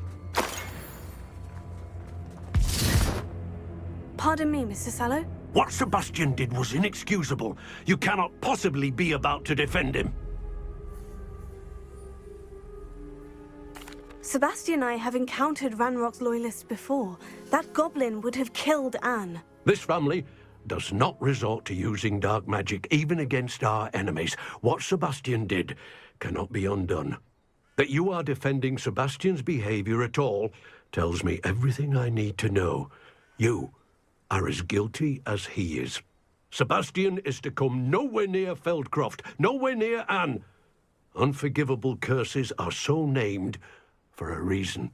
Pardon me, Mr. Sallow? What Sebastian did was inexcusable. You cannot possibly be about to defend him. Sebastian and I have encountered Ranrock's loyalists before. That goblin would have killed Anne. This family does not resort to using dark magic even against our enemies. What Sebastian did cannot be undone. That you are defending Sebastian's behavior at all tells me everything I need to know. You are as guilty as he is. Sebastian is to come nowhere near Feldcroft, nowhere near Anne. Unforgivable curses are so named for a reason.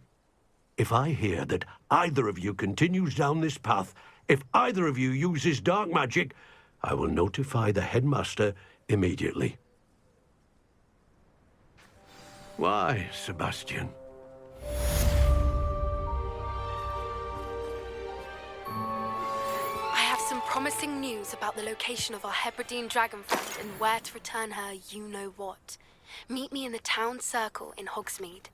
If I hear that either of you continues down this path, if either of you uses dark magic, I will notify the headmaster immediately. Why, Sebastian? promising news about the location of our Hebridean dragon friend and where to return her you-know-what. Meet me in the town circle in Hogsmeade.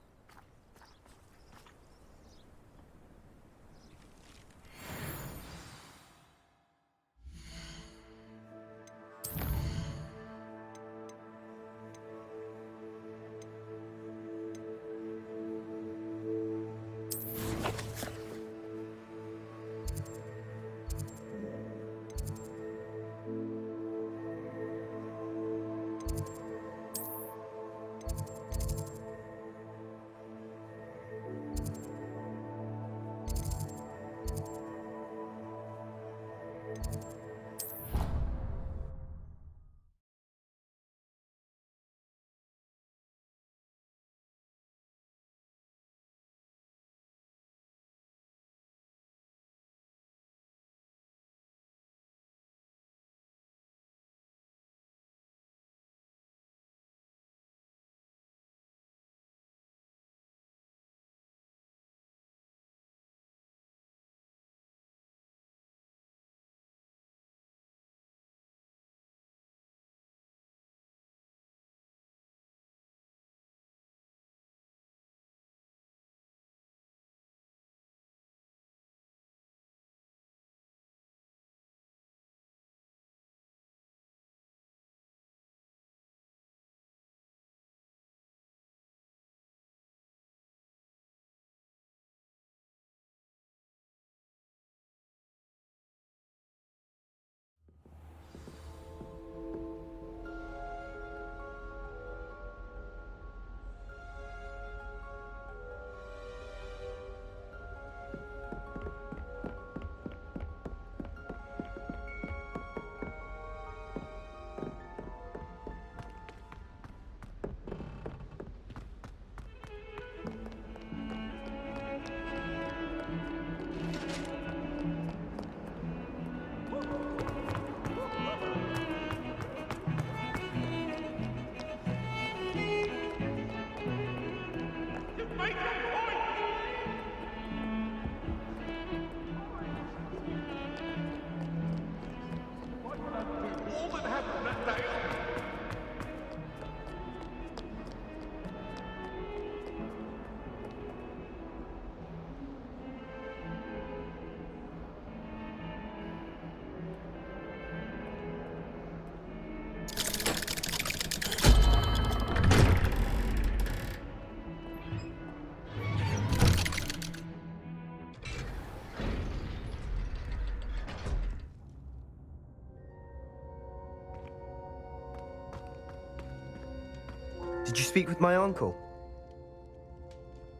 Did you speak with my uncle?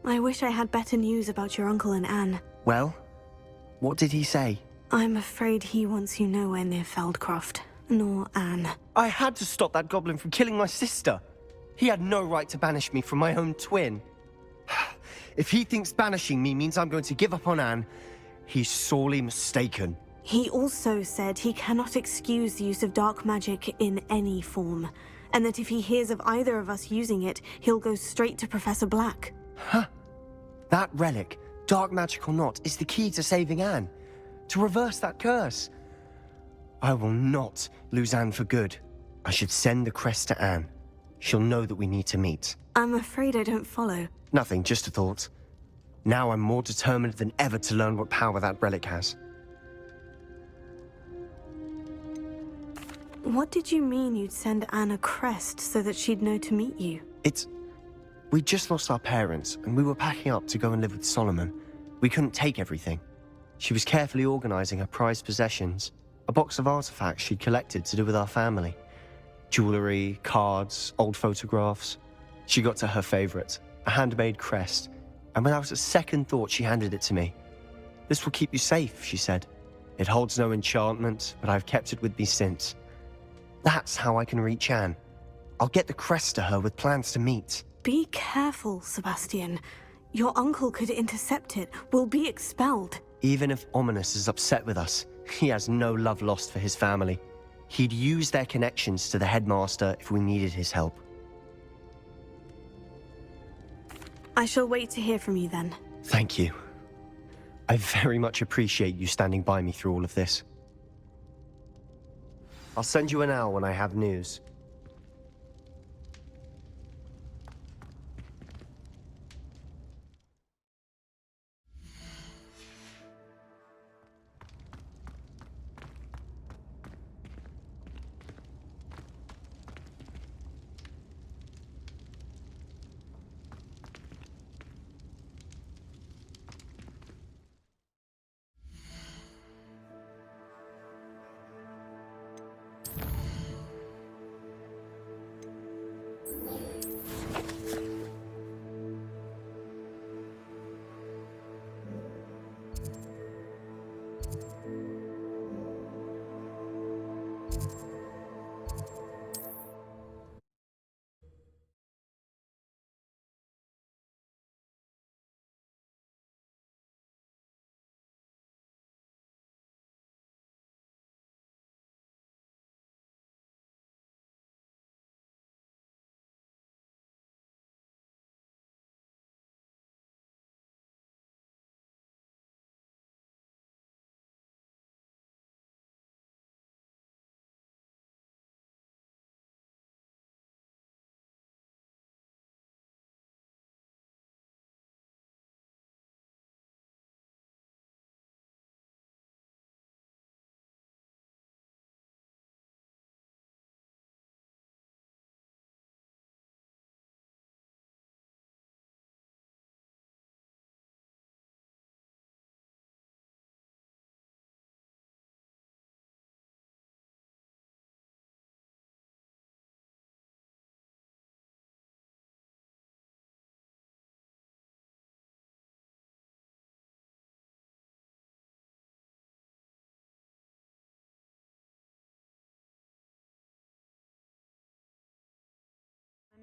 I wish I had better news about your uncle and Anne. Well, what did he say? I'm afraid he wants you nowhere near Feldcroft, nor Anne. I had to stop that goblin from killing my sister. He had no right to banish me from my own twin. If he thinks banishing me means I'm going to give up on Anne, he's sorely mistaken. He also said he cannot excuse the use of dark magic in any form, and that if he hears of either of us using it, he'll go straight to Professor Black. Huh? That relic, dark magic or not, is the key to saving Anne. To reverse that curse. I will not lose Anne for good. I should send the crest to Anne. She'll know that we need to meet. I'm afraid I don't follow. Nothing, just a thought. Now I'm more determined than ever to learn what power that relic has. What did you mean you'd send Anne a crest so that she'd know to meet you? We just lost our parents, and we were packing up to go and live with Solomon. We couldn't take everything. She was carefully organizing her prized possessions, a box of artifacts she'd collected to do with our family. Jewelry, cards, old photographs. She got to her favorite, a handmade crest, and without a second thought she handed it to me. "This will keep you safe," she said. "It holds no enchantment, but I've kept it with me since. That's how I can reach Anne. I'll get the crest to her with plans to meet." Be careful, Sebastian. Your uncle could intercept it. We'll be expelled. Even if Ominous is upset with us, he has no love lost for his family. He'd use their connections to the headmaster if we needed his help. I shall wait to hear from you then. Thank you. I very much appreciate you standing by me through all of this. I'll send you an owl when I have news.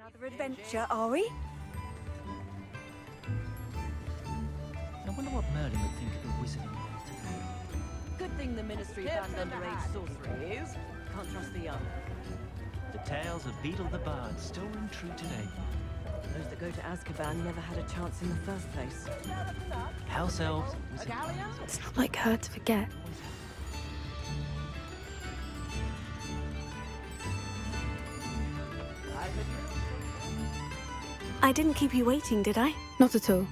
Another adventure, are we? I wonder what Merlin would think of the wizarding world today. Good thing the Ministry banned underage sorcery. Can't trust the young. The tales of Beetle the Bard still ring true today. Those that go to Azkaban never had a chance in the first place. House elves, wizards. It's not like her to forget. I didn't keep you waiting, did I? Not at all.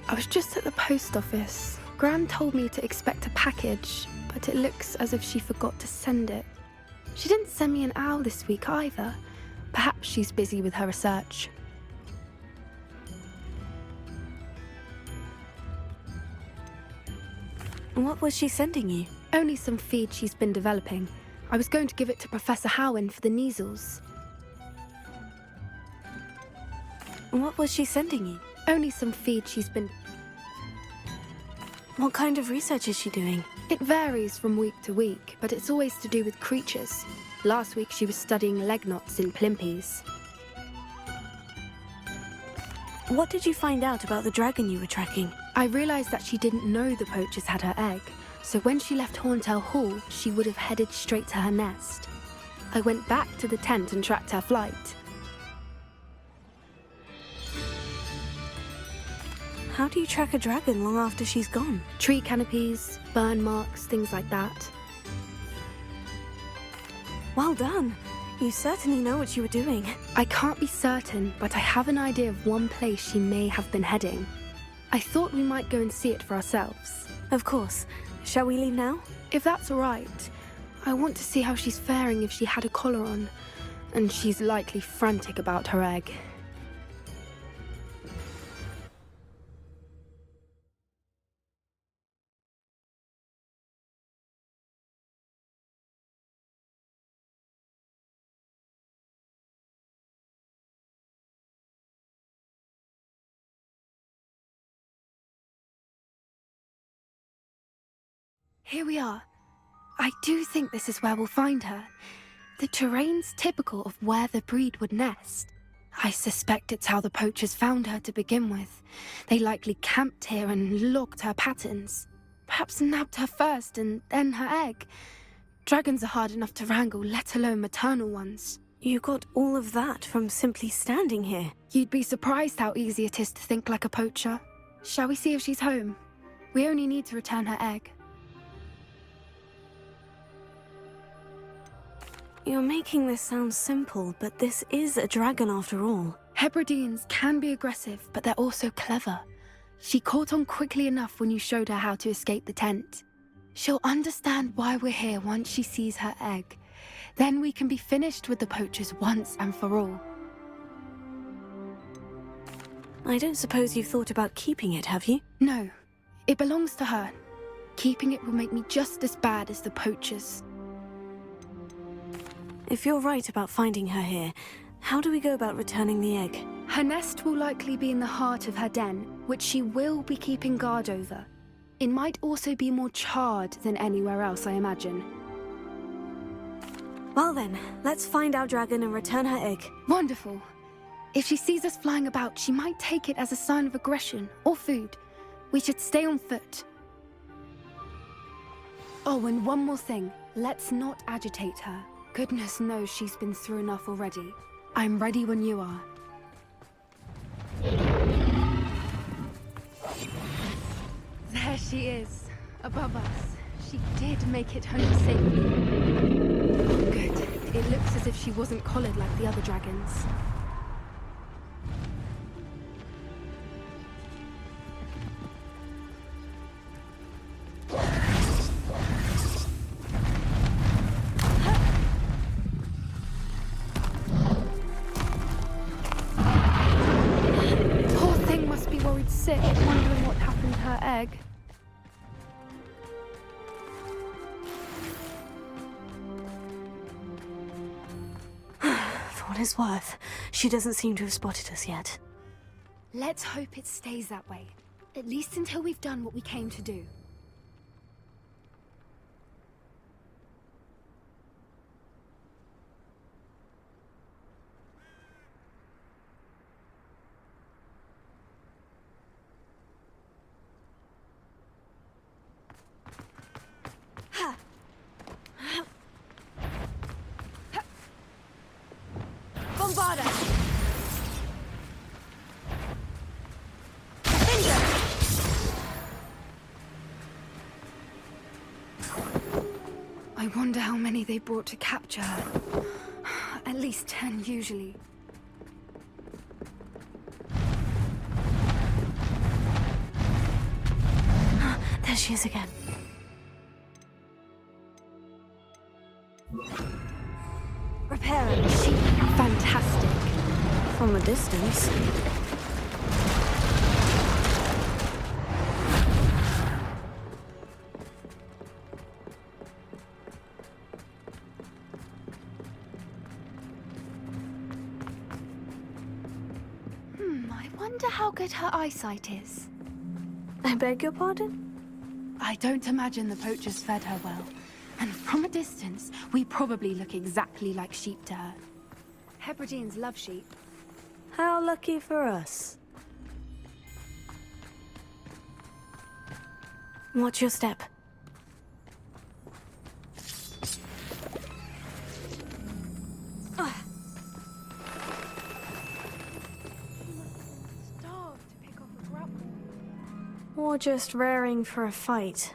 I was just at the post office. Gran told me to expect a package, but it looks as if she forgot to send it. She didn't send me an owl this week either. Perhaps she's busy with her research. What was she sending you? Only some feed she's been developing. I was going to give it to Professor Howen for the measles. What was she sending you? Only some feed she's been... What kind of research is she doing? It varies from week to week, but it's always to do with creatures. Last week she was studying leg knots in plimpies. What did you find out about the dragon you were tracking? I realised that she didn't know the poachers had her egg, so when she left Horntail Hall, she would have headed straight to her nest. I went back to the tent and tracked her flight. How do you track a dragon long after she's gone? Tree canopies, burn marks, things like that. Well done. You certainly know what you were doing. I can't be certain, but I have an idea of one place she may have been heading. I thought we might go and see it for ourselves. Of course. Shall we leave now? If that's all right. I want to see how she's faring if she had a collar on. And she's likely frantic about her egg. Here we are. I do think this is where we'll find her. The terrain's typical of where the breed would nest. I suspect it's how the poachers found her to begin with. They likely camped here and logged her patterns. Perhaps nabbed her first and then her egg. Dragons are hard enough to wrangle, let alone maternal ones. You got all of that from simply standing here. You'd be surprised how easy it is to think like a poacher. Shall we see if she's home? We only need to return her egg. You're making this sound simple, but this is a dragon after all. Hebrideans can be aggressive, but they're also clever. She caught on quickly enough when you showed her how to escape the tent. She'll understand why we're here once she sees her egg. Then we can be finished with the poachers once and for all. I don't suppose you've thought about keeping it, have you? No. It belongs to her. Keeping it will make me just as bad as the poachers. If you're right about finding her here, how do we go about returning the egg? Her nest will likely be in the heart of her den, which she will be keeping guard over. It might also be more charred than anywhere else, I imagine. Well then, let's find our dragon and return her egg. Wonderful. If she sees us flying about, she might take it as a sign of aggression or food. We should stay on foot. Oh, and one more thing. Let's not agitate her. Goodness knows she's been through enough already. I'm ready when you are. There she is, above us. She did make it home safely. Good. It looks as if she wasn't collared like the other dragons. Poor thing must be worried sick, wondering what happened to her egg. For what it's worth, she doesn't seem to have spotted us yet. Let's hope it stays that way. At least until we've done what we came to do. Bombarda! I wonder how many they brought to capture her. At least 10 usually. There she is again. Repairer, she fantastic. From a distance. I wonder how good her eyesight is. I beg your pardon? I don't imagine the poachers fed her well. And from a distance, we probably look exactly like sheep to her. Hebrideans love sheep. How lucky for us. Watch your step. Or just raring for a fight.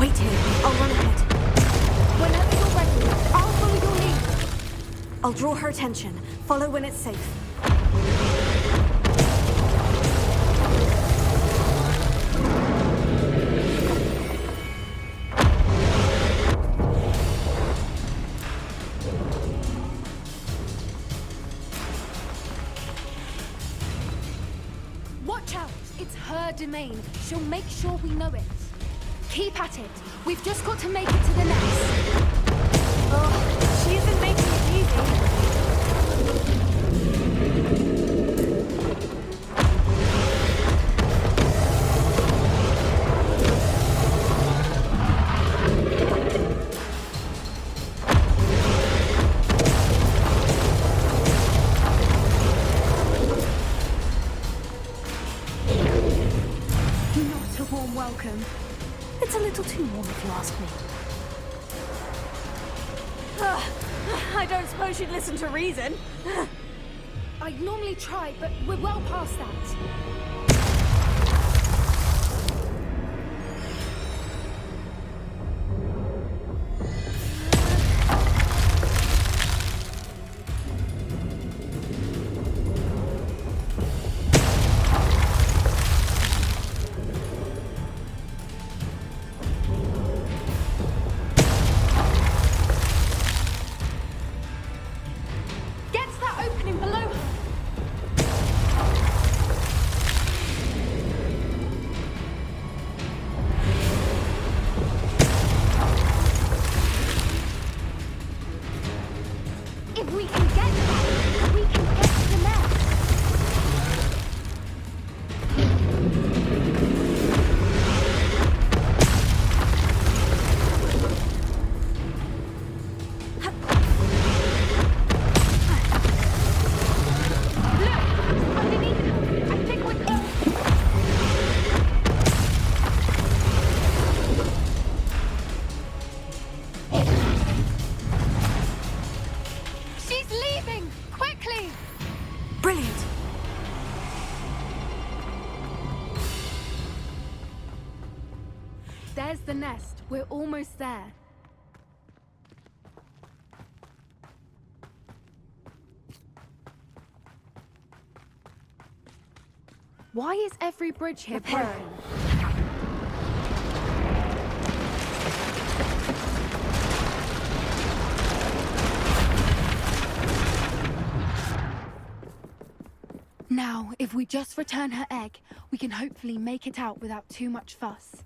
Wait here. I'll run ahead. Whenever you're ready, I'll follow your lead. I'll draw her attention. Follow when it's safe. Watch out! It's her domain. She'll make sure we know it. Keep at it. We've just got to make it to the nest. Oh, she isn't making it easy. I don't suppose you'd listen to reason. I'd normally try, but we're well past that. Get to that opening below her. If we can get there, we can get to the nest. Look! Underneath her! I think we're close! She's leaving! Quickly! Brilliant. There's the nest. We're almost there. Why is every bridge here broken? Now, if we just return her egg, we can hopefully make it out without too much fuss.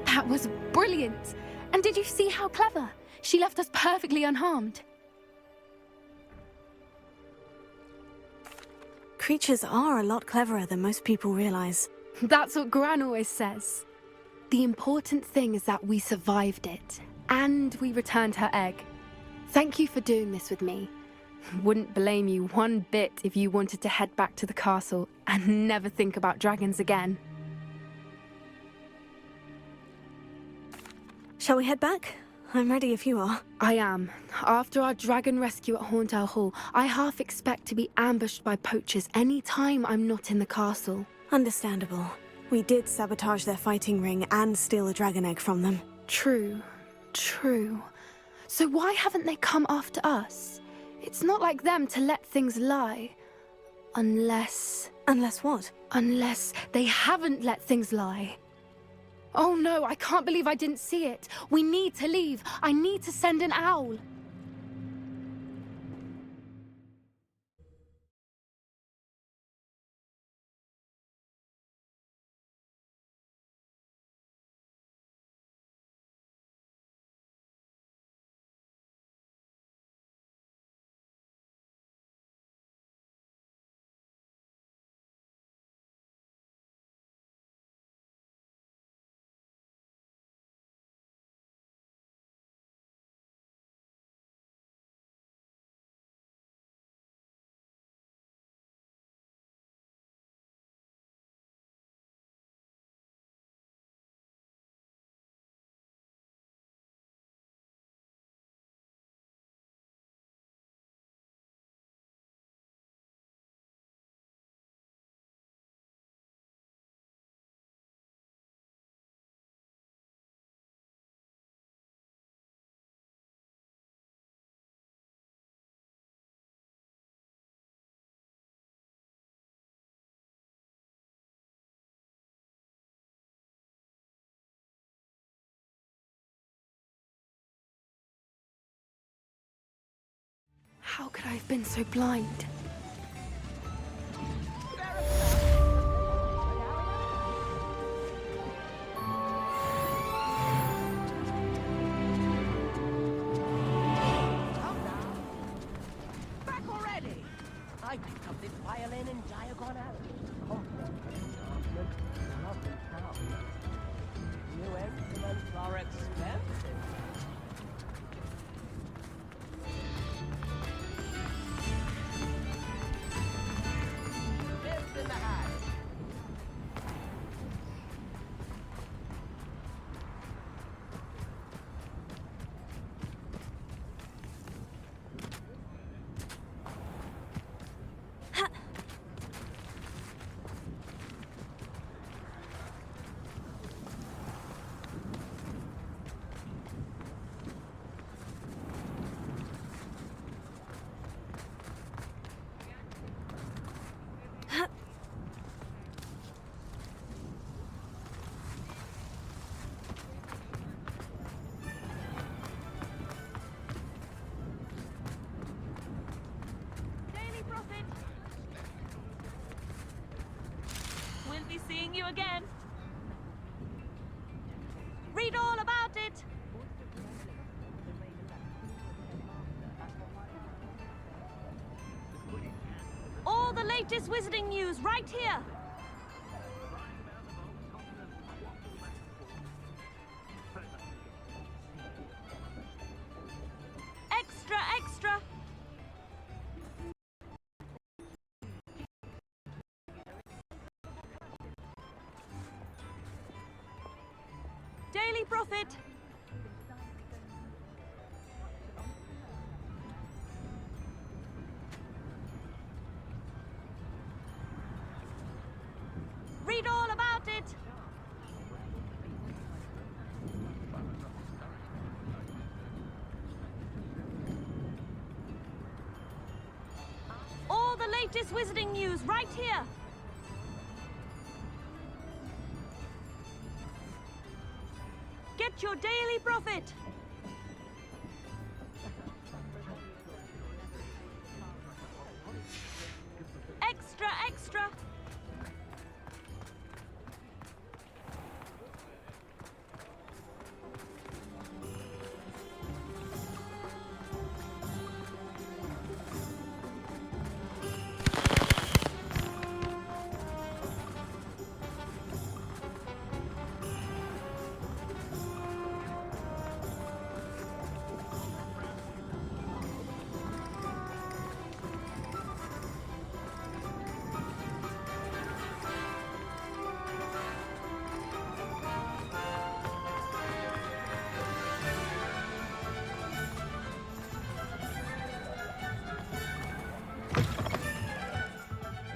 That was brilliant! And did you see how clever? She left us perfectly unharmed. Creatures are a lot cleverer than most people realize. That's what Gran always says. The important thing is that we survived it, and we returned her egg. Thank you for doing this with me. Wouldn't blame you one bit if you wanted to head back to the castle and never think about dragons again. Shall we head back? I'm ready if you are. I am. After our dragon rescue at Horndale Hall, I half expect to be ambushed by poachers any time I'm not in the castle. Understandable. We did sabotage their fighting ring and steal a dragon egg from them. True. True. So why haven't they come after us? It's not like them to let things lie. Unless... Unless what? Unless they haven't let things lie. Oh no, I can't believe I didn't see it. We need to leave. I need to send an owl. How could I have been so blind? Back already! I picked up this violin in Diagon Alley. Complex instrument, lovely sound. New instruments are expensive. Lives in the hat. Daily Prophet. We'll be seeing you again. Read all about it. All the latest wizarding news right here. Extra, extra. Daily Prophet. Read all about it. All the latest wizarding news right here. Get your Daily Prophet. Extra, extra.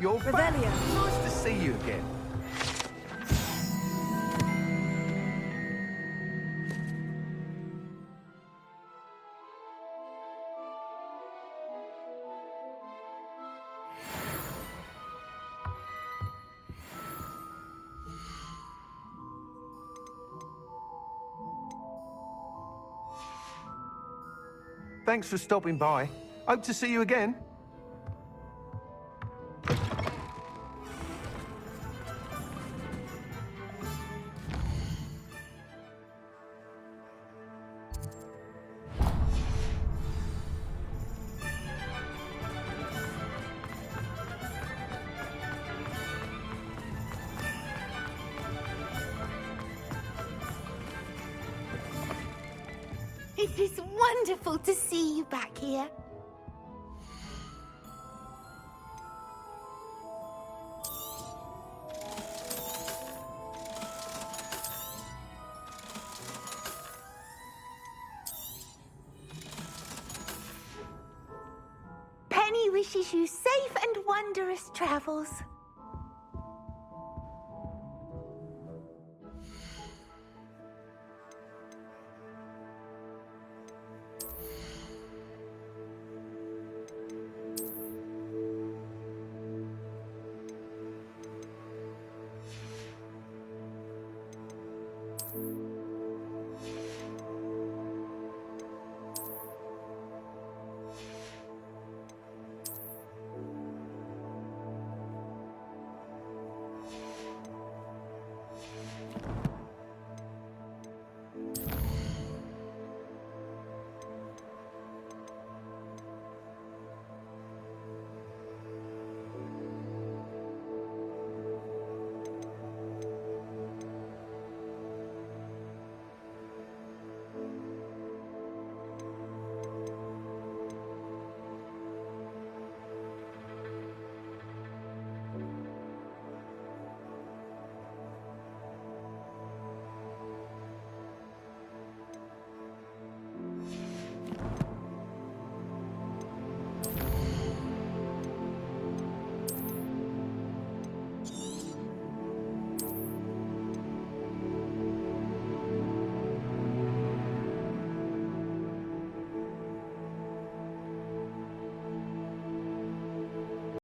You're back. Nice to see you again. Thanks for stopping by. Hope to see you again. It is wonderful to see you back here. Penny wishes you safe and wondrous travels.